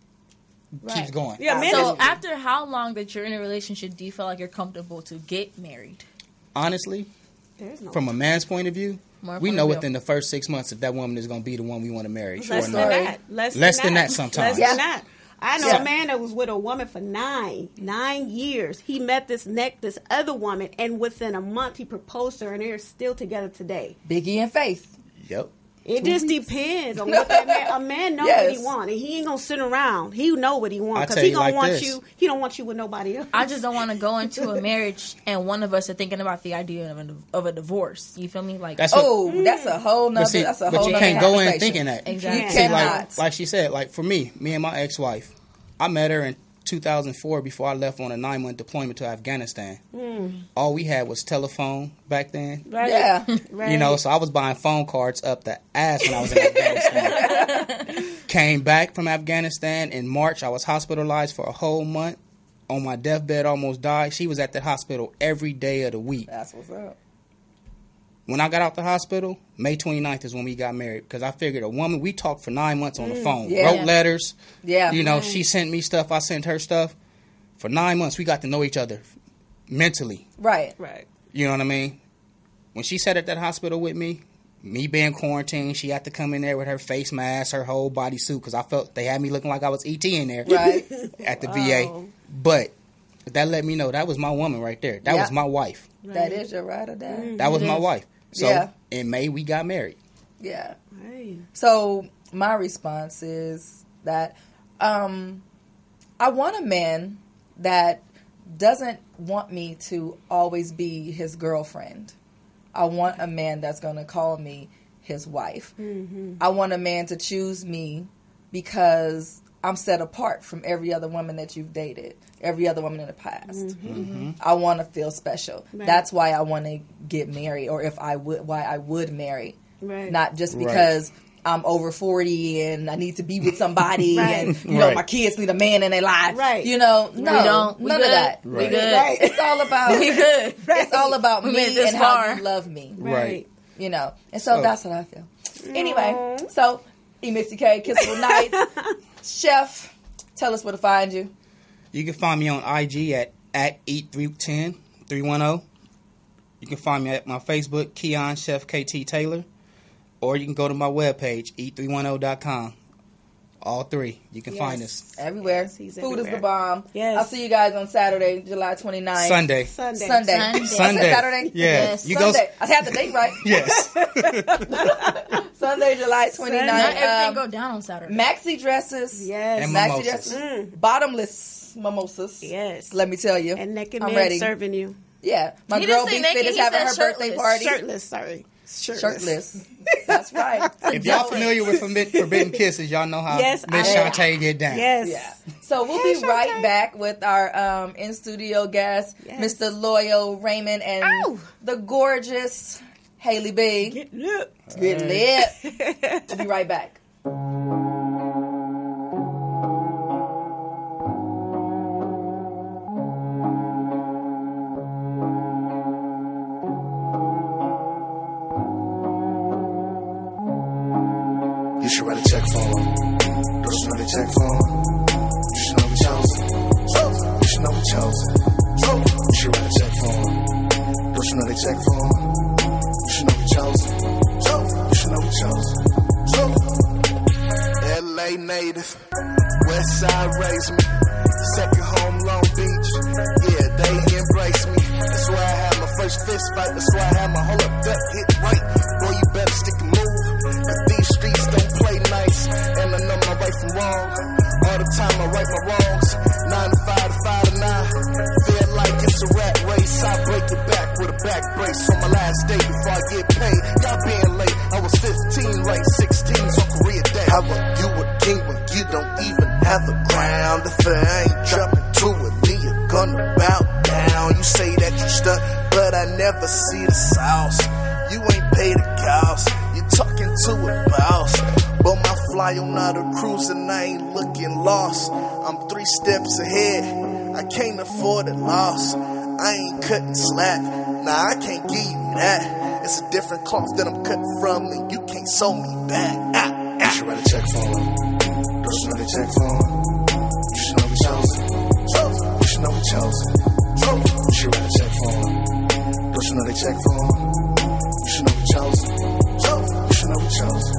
keeps going. Yeah, man. So after how long that you're in a relationship do you feel like you're comfortable to get married? Honestly, There's no from a man's point of view, More we point know of view. within the first 6 months if that woman is going to be the one we want to marry. Sure less or than not. that. Less than that sometimes. Less than that. I know Yeah. a man that was with a woman for 9 years. He met this other woman, and within a month he proposed to her, and they're still together today. Biggie and Faith. Yep. It just depends on what that man. A man knows what he Yes. wants, and he ain't gonna sit around. He know what he wants I because tell he you gonna like want this. you. He don't want you with nobody else. I just don't want to go into a marriage and one of us are thinking about the idea of a divorce. You feel me? Like, That's what, Oh, that's a whole nother. but see, That's a but whole you nother can't go in conversation. thinking that. Exactly. You See, cannot. like she said, like for me and my ex-wife, I met her in 2004 before I left on a 9-month deployment to Afghanistan. All we had was telephone back then. Right. Yeah. Right. You know, so I was buying phone cards up the ass when I was in Afghanistan. Came back from Afghanistan in March. I was hospitalized for a whole month. On my deathbed, almost died. She was at the hospital every day of the week. That's what's up. When I got out the hospital, May 29th is when we got married. Because I figured a woman, we talked for 9 months on the phone. Yeah. Wrote letters. Yeah. You know, she sent me stuff. I sent her stuff. For 9 months, we got to know each other mentally. Right. Right. You know what I mean? When she sat at that hospital with me being quarantined, she had to come in there with her face mask, her whole body suit, because I felt they had me looking like I was E.T. in there Right. at the VA. But that let me know that was my woman right there. That Yeah. was my wife. That is your ride or die. That was my wife. So Yeah. in May, we got married. Yeah. Right. So my response is that I want a man that doesn't want me to always be his girlfriend. I want a man that's going to call me his wife. I want a man to choose me because I'm set apart from every other woman that you've dated, every other woman in the past. I want to feel special. Right. That's why I want to get married, or why I would marry. Right. Not just Right. because I'm over 40 and I need to be with somebody and you know my kids need a man in their life. Right. You know, no, we don't. None of that. We good. Right. It's all about we good. It's all about me and how you love me. Right. You know. And so that's what I feel. Anyway, so Missy K, Kissable Nights. Chef, tell us where to find you. You can find me on IG at Eat310 310. You can find me at my Facebook, Keon Chef KT Taylor. Or you can go to my webpage, eat310.com. All three. You can find us. Everywhere. Food is the bomb. Yes. I'll see you guys on Saturday, July 29th. Sunday. Saturday? Yeah. Yes. Sunday. I had the date right. Yes. Sunday, July 29th. Not everything go down on Saturday. Maxi dresses. Yes. And maxi mimosas. dresses. Bottomless mimosas. Yes. Let me tell you. And naked I'm men ready. serving you. Yeah. My He girl didn't say Big naked, Fit is he having said her birthday shirtless. party. Shirtless, sorry. Shirtless. That's right. If y'all familiar with Forbidden Kisses, y'all know how Miss Shantae get down. Yes. Yeah. So we'll be right back with our in-studio guest, Mr. Loyal Raymond and the gorgeous Haley B. Get lit. Get lit. We'll be right back. You should write a check for him. Don't you know they check for him? You should know we chosen. You should know we chosen. You should write a check for him. Don't you know they check for him? You should know we chosen. You should know we chosen. LA native, West Side raised me. Second home, Long Beach. Yeah, they embrace me. That's why I had my first fist fight. That's why I had my whole up duck hit right. Boy, you better stick and move. Cause these streets don't play nice. And I know my right from wrong. All the time I right my wrongs. 9 to 5 to 5 to 9. Feel like it's a rat race. I break your back with a back brace on my last day before I get paid. Y'all being late. I was 15, right? 16's on career day. How are you a king when you don't even have a crown? If I ain't dropping to it, then you're gonna bow down. You say that you stuck, but I never see the sauce. You ain't paid the cost. You talking to a boss. But my fly on out of cruise and I ain't looking lost. I'm 3 steps ahead. I can't afford a loss. I ain't cutting slack. Nah, I can't give you that. It's a different cloth that I'm cutting from, and you can't sew me back. You should write a check for him. Don't you know they check for him? You should know we chosen. You should know we chosen. You should write a check for him. Don't you know they check for him? You should know we chosen. You should know we chosen.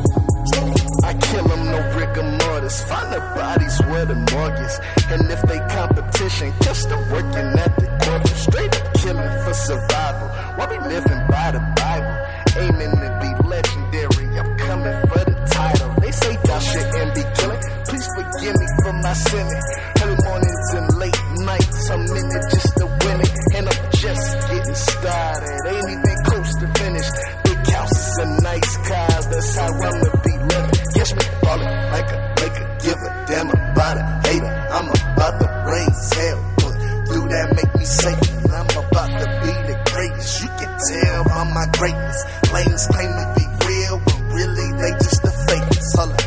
I kill them, no rigor mortis. Find the bodies where the mortgage. And if they competition, catch them working at the corporate. Straight up killing for survival. While we living by the Bible. Aiming to be legendary. I'm coming for the title. They say y'all shouldn't be killing. Please forgive me for my sinning. Early mornings and late nights. I'm in it just to win it. And I'm just getting started. Ain't even close to finish. Big houses and nice cars. That's how I'm to be living. Catch me falling like a Laker. Give a damn about a hater. I'm about to raise hell. But do that make me safe? I'm about to be the greatest. You can tell by my greatness. Lanes claim to be real, but really they just the fakest. Hold up.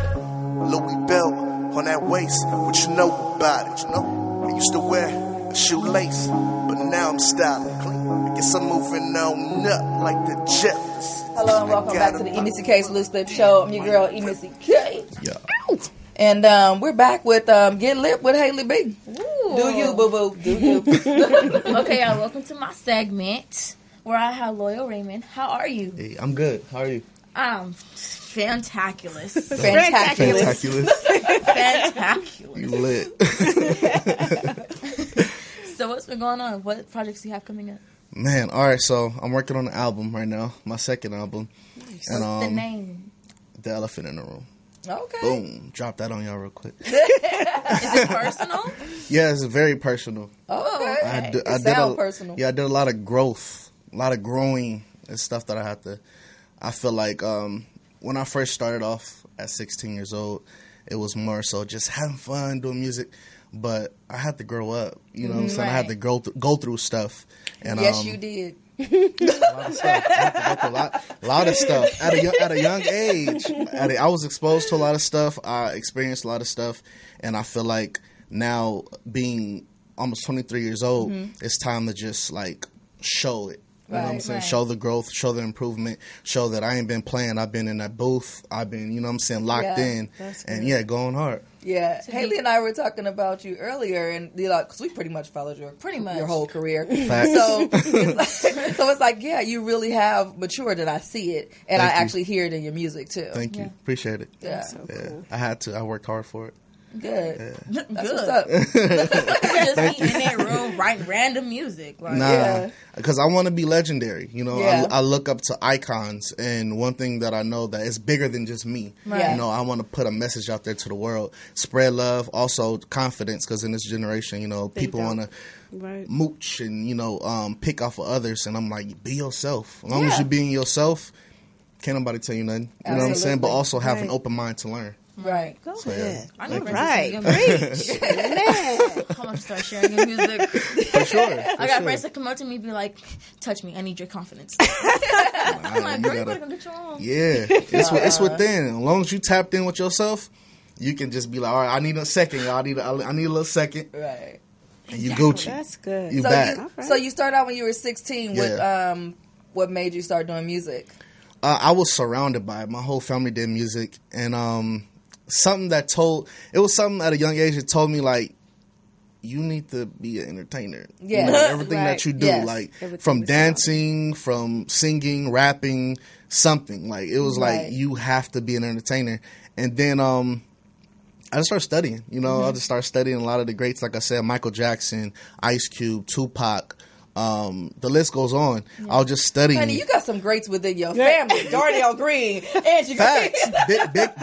Louis belt on that waist. What you know about it? You know? I used to wear a shoelace, but now I'm styling clean. I guess I'm moving on up like the Jeffers. Hello and welcome back to the Missy K's Loose Lip Show. I'm your girl, Missy K. Yeah. And we're back with Get Lit with Haley B. Ooh. Do you, boo-boo. Do you. Okay, y'all, welcome to my segment where I have Loyal Raymond. How are you? Hey, I'm good. How are you? Fantaculous. Fantaculous. Fantaculous. You lit. So what's been going on? What projects do you have coming up? Man, all right, so I'm working on an album right now, my second album. Nice. And, What's the name? The Elephant in the Room. Okay. Boom. Drop that on y'all real quick. Is it personal? Yeah, it's very personal. Okay. I did personal. Yeah, I did a lot of growth, a lot of growing and stuff that I feel like when I first started off at 16 years old, it was more so just having fun, doing music. But I had to grow up, you know what I'm saying? I had to go through stuff. And, yes, you did. A lot of stuff. I had to go through a lot of stuff at a young age. I was exposed to a lot of stuff. I experienced a lot of stuff, and I feel like now, being almost 23 years old, it's time to just like show it. You know what I'm saying? Right. Show the growth, show the improvement, show that I ain't been playing. I've been in that booth. I've been, you know what I'm saying, locked in. And going hard. Yeah. Haley and I were talking about you earlier, and because we pretty much followed your whole career. Facts. So it's like, yeah, you really have matured, and I see it, and I actually hear it in your music too. Thank you. Appreciate it. Yeah. So cool. I had to. I worked hard for it. Good. Yeah. That's what's up. We're just be in that room writing random music. Like, because I want to be legendary. You know, I look up to icons, and one thing that I know that is bigger than just me. Right. You know, I want to put a message out there to the world, spread love, also confidence. Because in this generation, you know, people want to mooch and pick off of others, and I'm like, be yourself. As long as you're being yourself, can't nobody tell you nothing. You know what I'm saying? But also have an open mind to learn. Right. Go ahead. I know Right. Preach. Come on, start sharing your music. For sure. I got friends that come up to me and be like, touch me. I need your confidence. I'm like, girl, you better go get your own. Yeah. It's within. As long as you tapped in with yourself, you can just be like, all right, I need a second, y'all. I need a little second. Right. And you Gucci. That's good. You back. So you started out when you were 16. What made you start doing music? I was surrounded by it. My whole family did music. And something at a young age that told me, like, you need to be an entertainer. Yeah. You know, everything that you do, like from dancing, from singing, rapping, something. Like, it was like, you have to be an entertainer. And then I just started studying. You know, I just started studying a lot of the greats, like I said, Michael Jackson, Ice Cube, Tupac. The list goes on. I'll just study. Honey, you got some greats within your family. Darnell Green, Angie facts.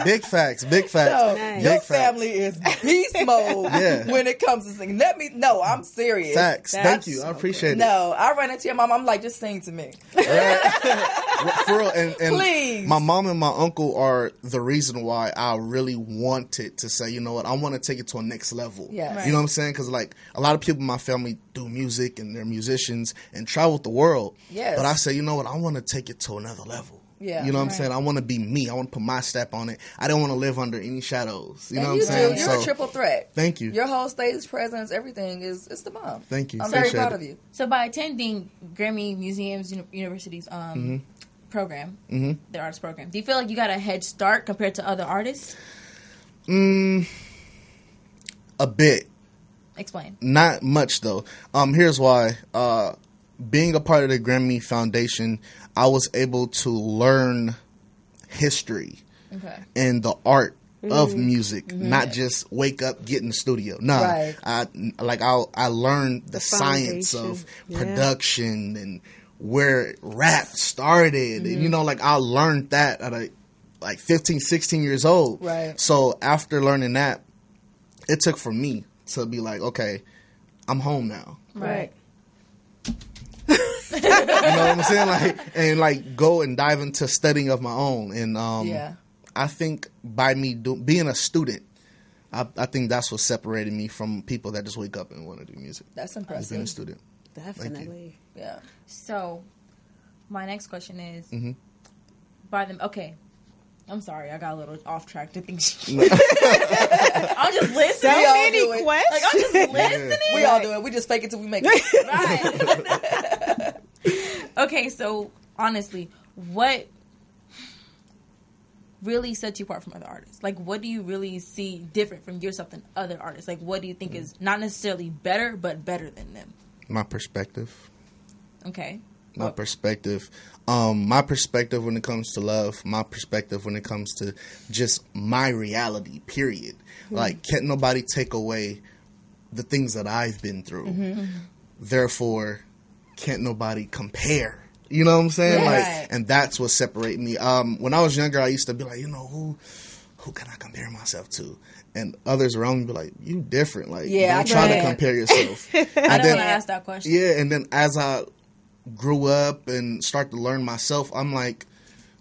Big facts. Big facts. No, big your facts. family is beast mode when it comes to singing. I'm serious. Facts. Thank you. I appreciate it. No, I run into your mom. I'm like, just sing to me. For real. And please. My mom and my uncle are the reason why I really wanted to say, you know what, I want to take it to a next level. Yes. Right. You know what I'm saying? Because like a lot of people in my family do music and they're musicians and travel the world. Yes. But I say, you know what, I want to take it to another level. Yeah. You know what I'm saying? I want to be me. I want to put my step on it. I don't want to live under any shadows. You know what I'm saying? You're a triple threat. Thank you. Your whole stage presence, everything is the bomb. Thank you. I'm very proud of you. So by attending Grammy Museum's University's program, their artist program, do you feel like you got a head start compared to other artists? A bit. Explain. Not much though. Here's why. Being a part of the Grammy Foundation, I was able to learn history and the art of music, not just wake up, get in the studio. No, I learned the science of production and where rap started. And, you know, like I learned that at like 15, 16 years old. Right. So after learning that, it took for me to be like, okay, I'm home now. Right. You know what I'm saying? Like go and dive into studying of my own. And I think by me being a student, I think that's what separated me from people that just wake up and want to do music. That's impressive. Being a student. Definitely. Yeah. So my next question is by them. Okay. I'm sorry, I got a little off track to think. I'm just listening. So many questions. Like, I'm just listening. We all do it. We just fake it till we make it. Right. Okay, so honestly, what really sets you apart from other artists? Like, what do you really see different from yourself than other artists? Like, what do you think is not necessarily better, but better than them? My perspective. Okay. My perspective. My perspective when it comes to love. My perspective when it comes to just my reality, period. Like, can't nobody take away the things that I've been through. Therefore, can't nobody compare. You know what I'm saying? Right. Like, and that's what separates me. When I was younger, I used to be like, you know, who can I compare myself to? And others around me be like, you different. Like, don't try to compare yourself. I don't want to ask that question. Yeah, and then as I grew up and start to learn myself, I'm like,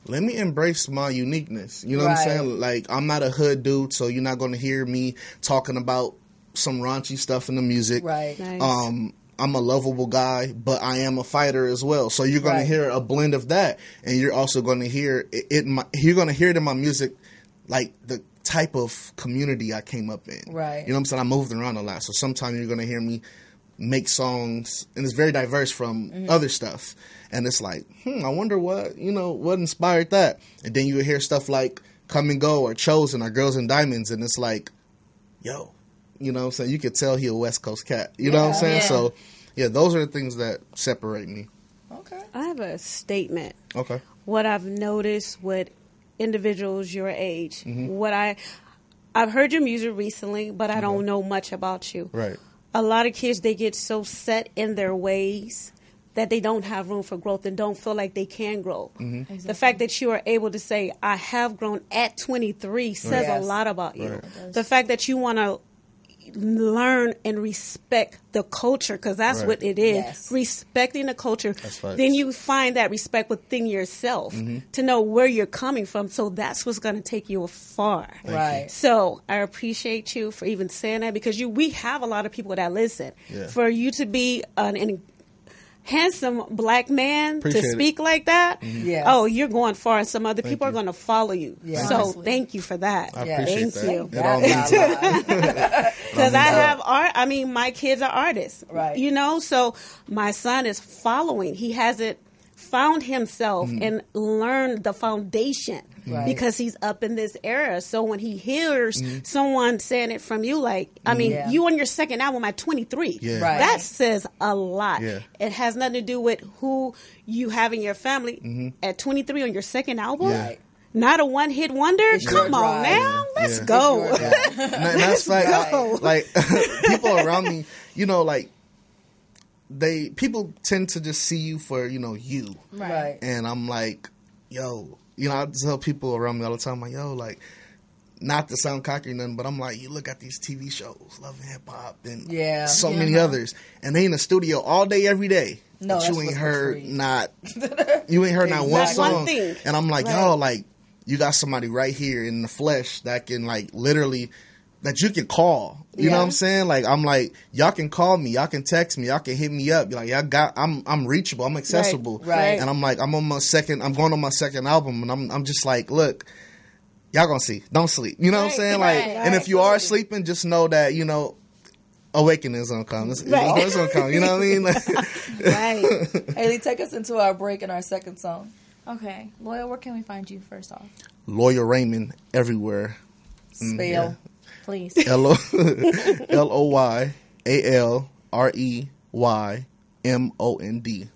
let me embrace my uniqueness. You know what I'm saying? Like, I'm not a hood dude, so you're not going to hear me talking about some raunchy stuff in the music. Right. Nice. I'm a lovable guy, but I am a fighter as well. So you're going to hear a blend of that, and you're also going to hear it. You're going to hear it in my music, like the type of community I came up in. Right. You know what I'm saying? I moved around a lot, so sometimes you're going to hear me make songs, and it's very diverse from other stuff. And it's like, I wonder what inspired that. And then you hear stuff like Come and Go or Chosen or Girls and Diamonds, and it's like, yo, you know what I'm saying? You could tell he a West Coast cat. You know what I'm saying? Yeah. So, yeah, those are the things that separate me. Okay. I have a statement. Okay. What I've noticed with individuals your age, I've heard your music recently, but I don't know much about you. Right. A lot of kids, they get so set in their ways that they don't have room for growth and don't feel like they can grow. Exactly. The fact that you are able to say, I have grown at 23 says a lot about you. Right. The fact that you want to learn and respect the culture, because that's what it is. Yes. Respecting the culture. Then you find that respect within yourself to know where you're coming from. So that's what's going to take you far. Right. So I appreciate you for even saying that, because we have a lot of people that listen. Yeah. For you to be an handsome black man to speak like that, you're going far, and some other people are going to follow you. Yeah. So honestly, thank you for that. I appreciate Thank that. you. Because I have art. I mean, my kids are artists, right? You know, so my son is following. He hasn't found himself and learned the foundation. Right. Because he's up in this era. So when he hears someone saying it from you, like, I mean, you on your second album at 23, that says a lot. Yeah. It has nothing to do with who you have in your family. At 23 on your second album, not a one-hit wonder? Come on now. Let's go. And that's like people around me, you know, like, people tend to just see you for, you. Right. And I'm like, yo, I tell people around me all the time, like, yo, like, not to sound cocky or nothing, but I'm like, you look at these TV shows, Love and Hip Hop, and so many others, and they in the studio all day, every day. No, but you ain't heard not one song. And I'm like, yo, like, you got somebody right here in the flesh that can, like, literally, that you can call. You know what I'm saying? Like, I'm like, y'all can call me, y'all can text me, y'all can hit me up. Like, I'm reachable, I'm accessible. Right. And I'm like, I'm going on my second album, and I'm just like, look, y'all gonna see. Don't sleep. You know what I'm saying? Like, and if you are sleeping, just know that, awakening is gonna come. It's gonna come. You know what I mean? Right. Haley, take us into our break and our second song. Okay. Loyal, where can we find you first off? Loyal Raymond everywhere. Spell. Please. LOYREYMOND.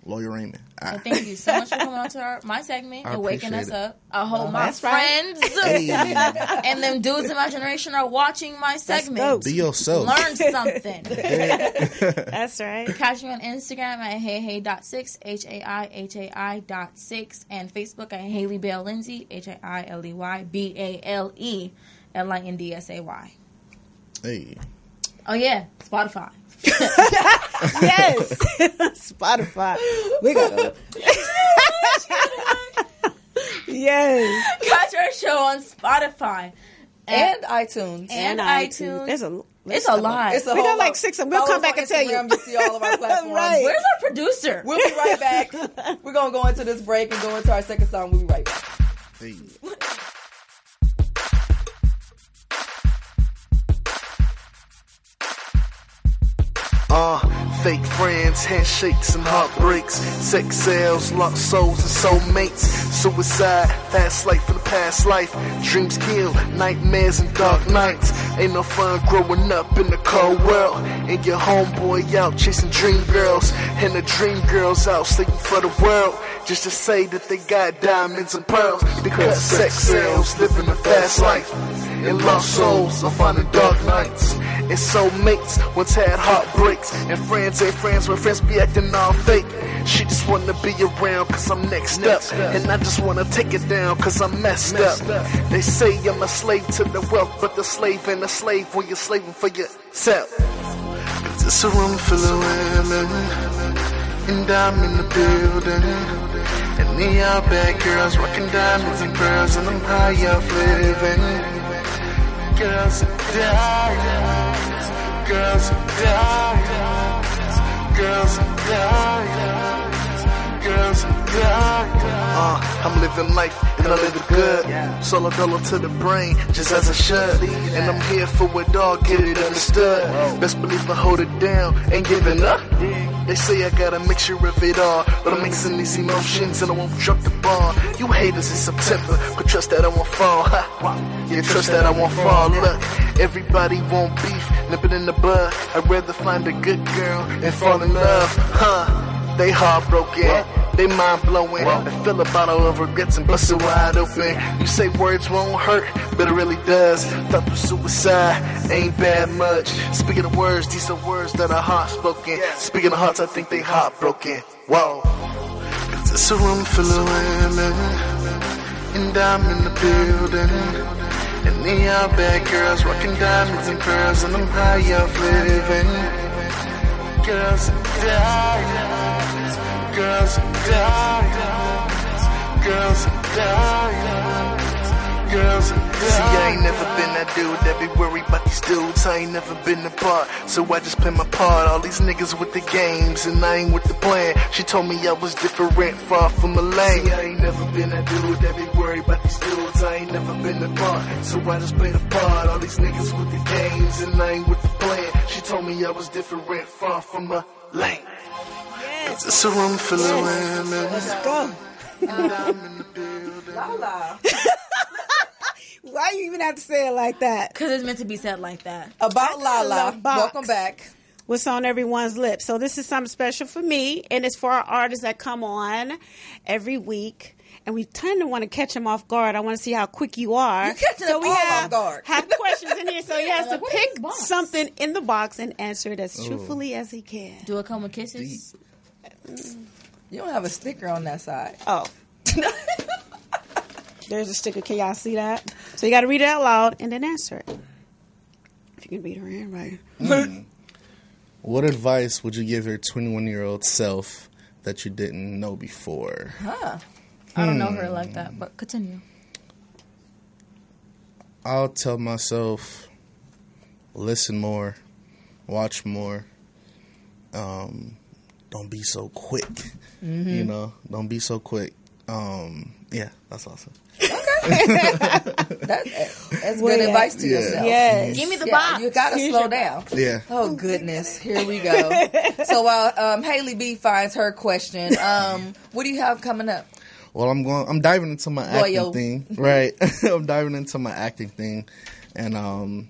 Loyal Raymond. Well, thank you so much for coming on to my segment and waking us up. I hope my friends and them dudes in my generation are watching my segment. Be yourself. Learn something. That's right. Catch me on Instagram at heyhey.6, HAIHAI.6, and Facebook at Haley Bale Lindsay, HAILEYBALELINDSAY. Hey. Oh, yeah. Spotify. Yes. Spotify. We got Yes. Catch our show on Spotify. And iTunes. And iTunes. It's a lot. It's a we whole got like 6 of them. We'll come back and tell you. To see all of our platforms. Right. Where's our producer? We'll be right back. We're going to go into this break and go into our second song. We'll be right back. Hey. Fake friends, handshakes and heartbreaks, sex sales, lost souls and soulmates, suicide, fast life in the past life, dreams kill, nightmares and dark nights, ain't no fun growing up in the cold world, and your homeboy out chasing dream girls, and the dream girls out sleeping for the world, just to say that they got diamonds and pearls, because sex sales, living a fast life, and lost souls are finding dark nights, and soulmates once had heartbreaks, and friends ain't friends when friends be acting all fake. She just wanna be around cause I'm next up, and I just wanna take it down cause I'm messed up. They say I'm a slave to the wealth, but the slave ain't a slave when you're slaving for yourself. Cause it's a room full of women, and I'm in the building, and they all bad girls rocking diamonds and pearls, and I'm high off living. Girls are dying, girls are dying, girls and guys, girls and guys. I'm living life and I live it good. Solo dolo to the brain, just as I should. And I'm here for it all, get it understood. Best believe I hold it down, ain't giving up. They say I got a mixture of it all, but I'm mixing these emotions and I won't drop the ball. You haters in September, but trust that I won't fall. Yeah, trust that I won't fall. Look, everybody want beef, nip it in the bud. I'd rather find a good girl and fall in love. They heartbroken, they mind blowing. They fill a bottle of regrets and bust it wide open. You say words won't hurt, but it really does. Thought of suicide ain't bad much. Speaking of words, these are words that are heart spoken. Speaking of hearts, I think they heartbroken. Whoa. Cause it's a room full of women, and I'm in the building. And they are bad girls, rocking diamonds and pearls, and I'm high off living. Girls and diamonds, girls and diamonds, girls and diamonds, girls and diamonds. See, I ain't never been that dude that be worried about these dudes. I ain't never been the part, so I just play my part. All these niggas with the games, and I ain't with the plan. She told me I was different, far from a lane. See, I ain't never been that dude that be worried about these dudes. I ain't never been the part, so I just play the part. All these niggas with the games, and I ain't with the plan. She told me I was different, far from a lane. Yes. It's a room full of women. Let's go. And I'm in the building. Lala. Why you even have to say it like that? Because it's meant to be said like that. About Lala. Welcome back. What's on everyone's lips? So this is something special for me, and it's for our artists that come on every week. And we tend to want to catch them off guard. I want to see how quick you are. You catching so them we all have, off guard. have questions in here. So he has to What pick is this box? something in the box and answer it as truthfully as he can. Do it come with kisses? You don't have a sticker on that side. Oh. There's a sticker. Can y'all see that? So you got to read it out loud and then answer it. If you can read her handwriting. What advice would you give your 21-year-old self that you didn't know before? I don't know her like that, but continue. I'll tell myself, listen more, watch more. Don't be so quick. You know, don't be so quick. Yeah, that's awesome. That's good advice to yourself. Yes. Give me the box. You gotta slow down. Yeah. Oh goodness, here we go. So while Haley B finds her question, what do you have coming up? Well, I'm diving into my acting thing, right? I'm diving into my acting thing, and I'm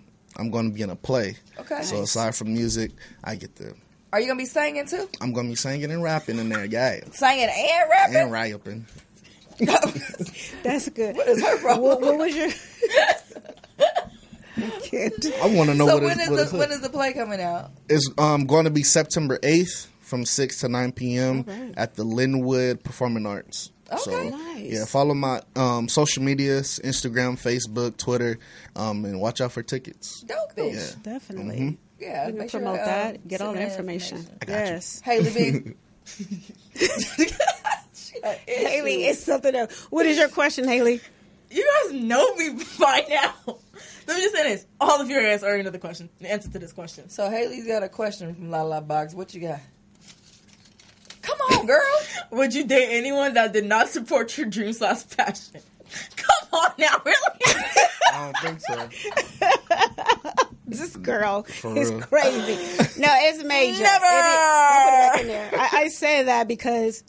going to be in a play. Okay. So aside from music, I get to. Are you gonna be singing too? I'm going to be singing and rapping in there, yeah. Singing and rapping. And rapping. That's good. What is her problem? What was your... I want to know So what when is is the play coming out? It's going to be September 8th from 6 to 9 p.m. at the Linwood Performing Arts. Okay. So, Nice. yeah, follow my social medias, Instagram, Facebook, Twitter, and watch out for tickets. Dope, bitch. Yeah. Definitely. Yeah, We can make sure, promote that. Get all the send information. I got you. Yes. Haley B. Haley, it's something else. What is your question, Haley? You guys know me by now. Let me just say this. All of your answers already know the question. The answer to this question. So Haley's got a question from Lala Box. What you got? Come on, girl. Would you date anyone that did not support your dreams/passion? Come on now, really? I don't think so. This girl For is real. crazy. No, it's major. Never. Don't put it back in there. I say that because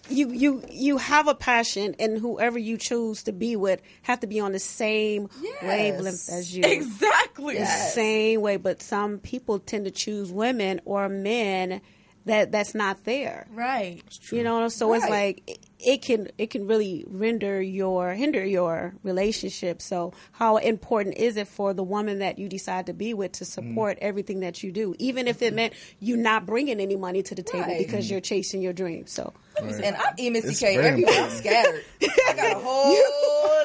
you have a passion, and whoever you choose to be with have to be on the same wavelength as you. Exactly. The same way, but some people tend to choose women or men that's not there. Right. You know, so it's like it can really hinder your relationship. So how important is it for the woman that you decide to be with to support everything that you do, even if it meant you not bringing any money to the table because you're chasing your dreams? So And I'm Missy It's K very everywhere. I'm important. scattered. I got a whole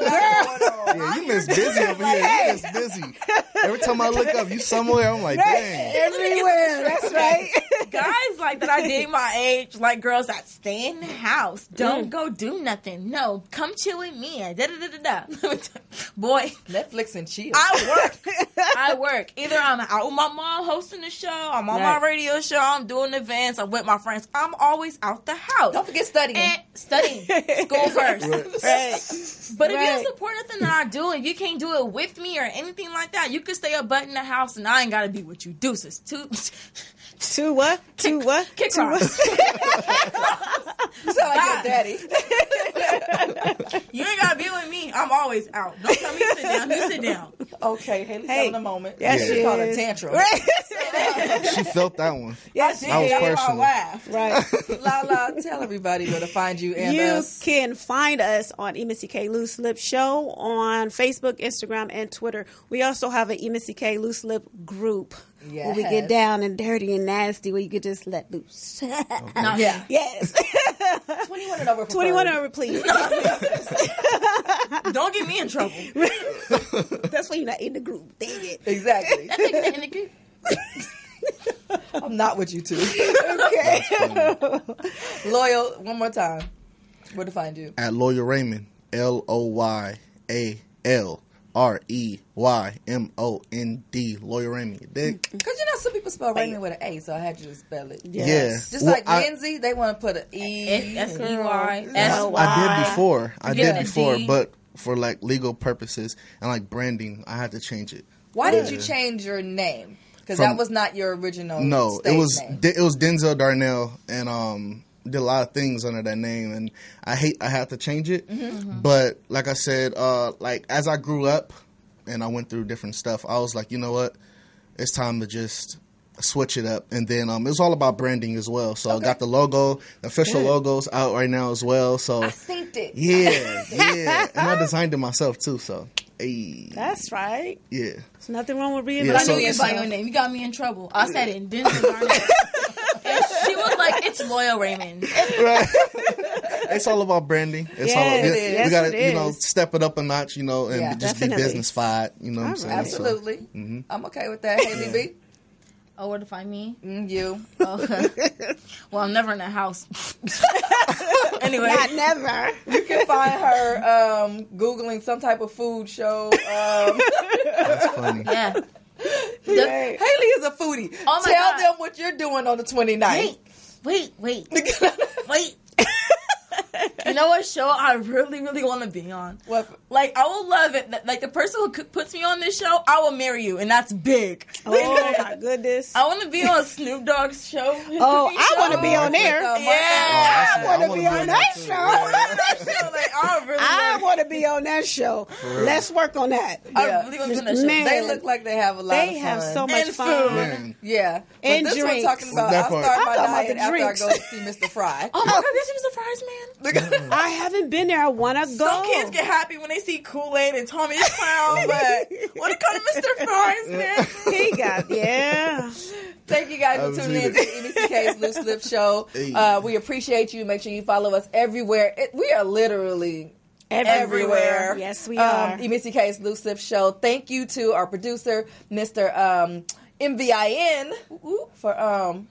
lot going on. Yeah, you miss busy over here. You miss busy. Every time I look up, you somewhere. I'm like, dang. everywhere. That's right. guys like that I date my age, like girls that stay in the house, don't go do nothing. No, come chill with me. Da, da, da, da, da. Boy, Netflix and chill. I work. Either I'm out with my mom hosting the show, I'm on my radio show, I'm doing events, I'm with my friends. I'm always out the house. Don't forget studying. Studying. School first. Right. But if you don't support nothing that I do, if you can't do it with me or anything like that, you can stay a butt in the house and I ain't gotta be with you. Deuces. To what? To what? Kick rocks. You sound like your daddy. You ain't gotta be with me. I'm always out. Don't tell me to sit down. You sit down. Okay, Haley's having a moment. Yes, She's called a tantrum. She felt that one. Yes, That was personal. Laugh. right. Lala, tell everybody where to find you and You us. can find us on Missy K Loose Lip Show on Facebook, Instagram, and Twitter. We also have an Missy K Loose Lip group where we get down and dirty and nasty where you could just let loose. Yeah. Yes. 21 and over. 21 and over, please. Don't get me in trouble. That's why you're not in the group. Dang it. Exactly. In the group. I'm not with you two. Okay. Loyal, one more time. Where to find you? At Loyal Raymond, LOYALREYMOND, Loyal Raymond. You dig? Because some people spell Raymond with an A, so I had you to spell it. Yes. Just like Lindsay, they want to put an E. S-E-Y. I did before, D. but for like legal purposes and like branding, I had to change it. Why did you change your name? Because that was not your original stage name. It was Denzel Darnell, and did a lot of things under that name, and I had to change it. Mm-hmm. But like I said, like as I grew up and I went through different stuff, I was like, you know what, it's time to just switch it up. And then it was all about branding as well. So I got the logo, the official logos out right now as well. So I synced it. Yeah, and I designed it myself too. So. Hey. That's right. Yeah. There's nothing wrong with being. Yeah, But I knew you by your name. You got me in trouble. I said it in Denzel Darnell. And she was like, "It's Loyal Raymond." Right. It's all about branding. It's all about, we gotta, step it up a notch, and just be business-fied. You know what I'm saying? Absolutely. So, I'm okay with that. Haley B. Oh, where to find me? You. Okay. Well, I'm never in the house. Anyway. Not never. You can find her Googling some type of food show. That's funny. Yeah. Haley is a foodie. Oh my Tell God. them what you're doing on the 29th. Wait. You know what show I really, really want to be on? What? Like, I will love it. Like, the person who puts me on this show, I will marry you, and that's big. Oh, my goodness. I want to be on Snoop Dogg's show. Oh, I want to be on there. Yeah. I want to be on that show. I want to be on that show. Let's work on that. I really want to be on that show. Man. They look like they have a lot of fun. They have so much And fun. Man. Yeah. But And this drinks. one talking about, That I'll part. start my I'm talking diet about the after drinks. I go see Mr. Fry. Oh my God, this is the fries, man. I haven't been there. I want to go. Some kids get happy when they see Kool-Aid and Tommy's Crown, but when it comes to Mr. Fries, man. He got, yeah. Thank you guys for tuning in to the MCK's Loose Lip Show. We appreciate you. Make sure you follow us everywhere. We are literally everywhere. Yes, we are. MCK's Loose Lip Show. Thank you to our producer, Mr. MVIN, for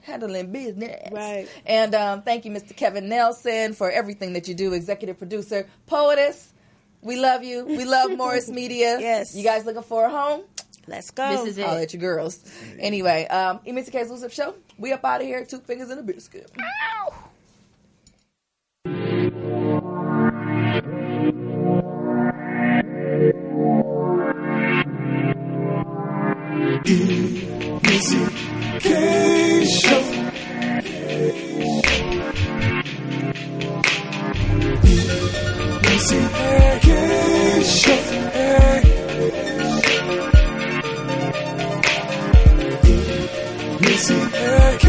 handling business. Right. And thank you, Mr. Kevin Nelson, for everything that you do. Executive producer, Poetess. We love you. We love Morris Media. Yes. You guys looking for a home? Let's go. This is it. I'll let you girls. Anyway, MCK's Loose Lip Show. We up out of here. 2 fingers in a biscuit. Ow! Missy K Show. Missy K Show. Missy K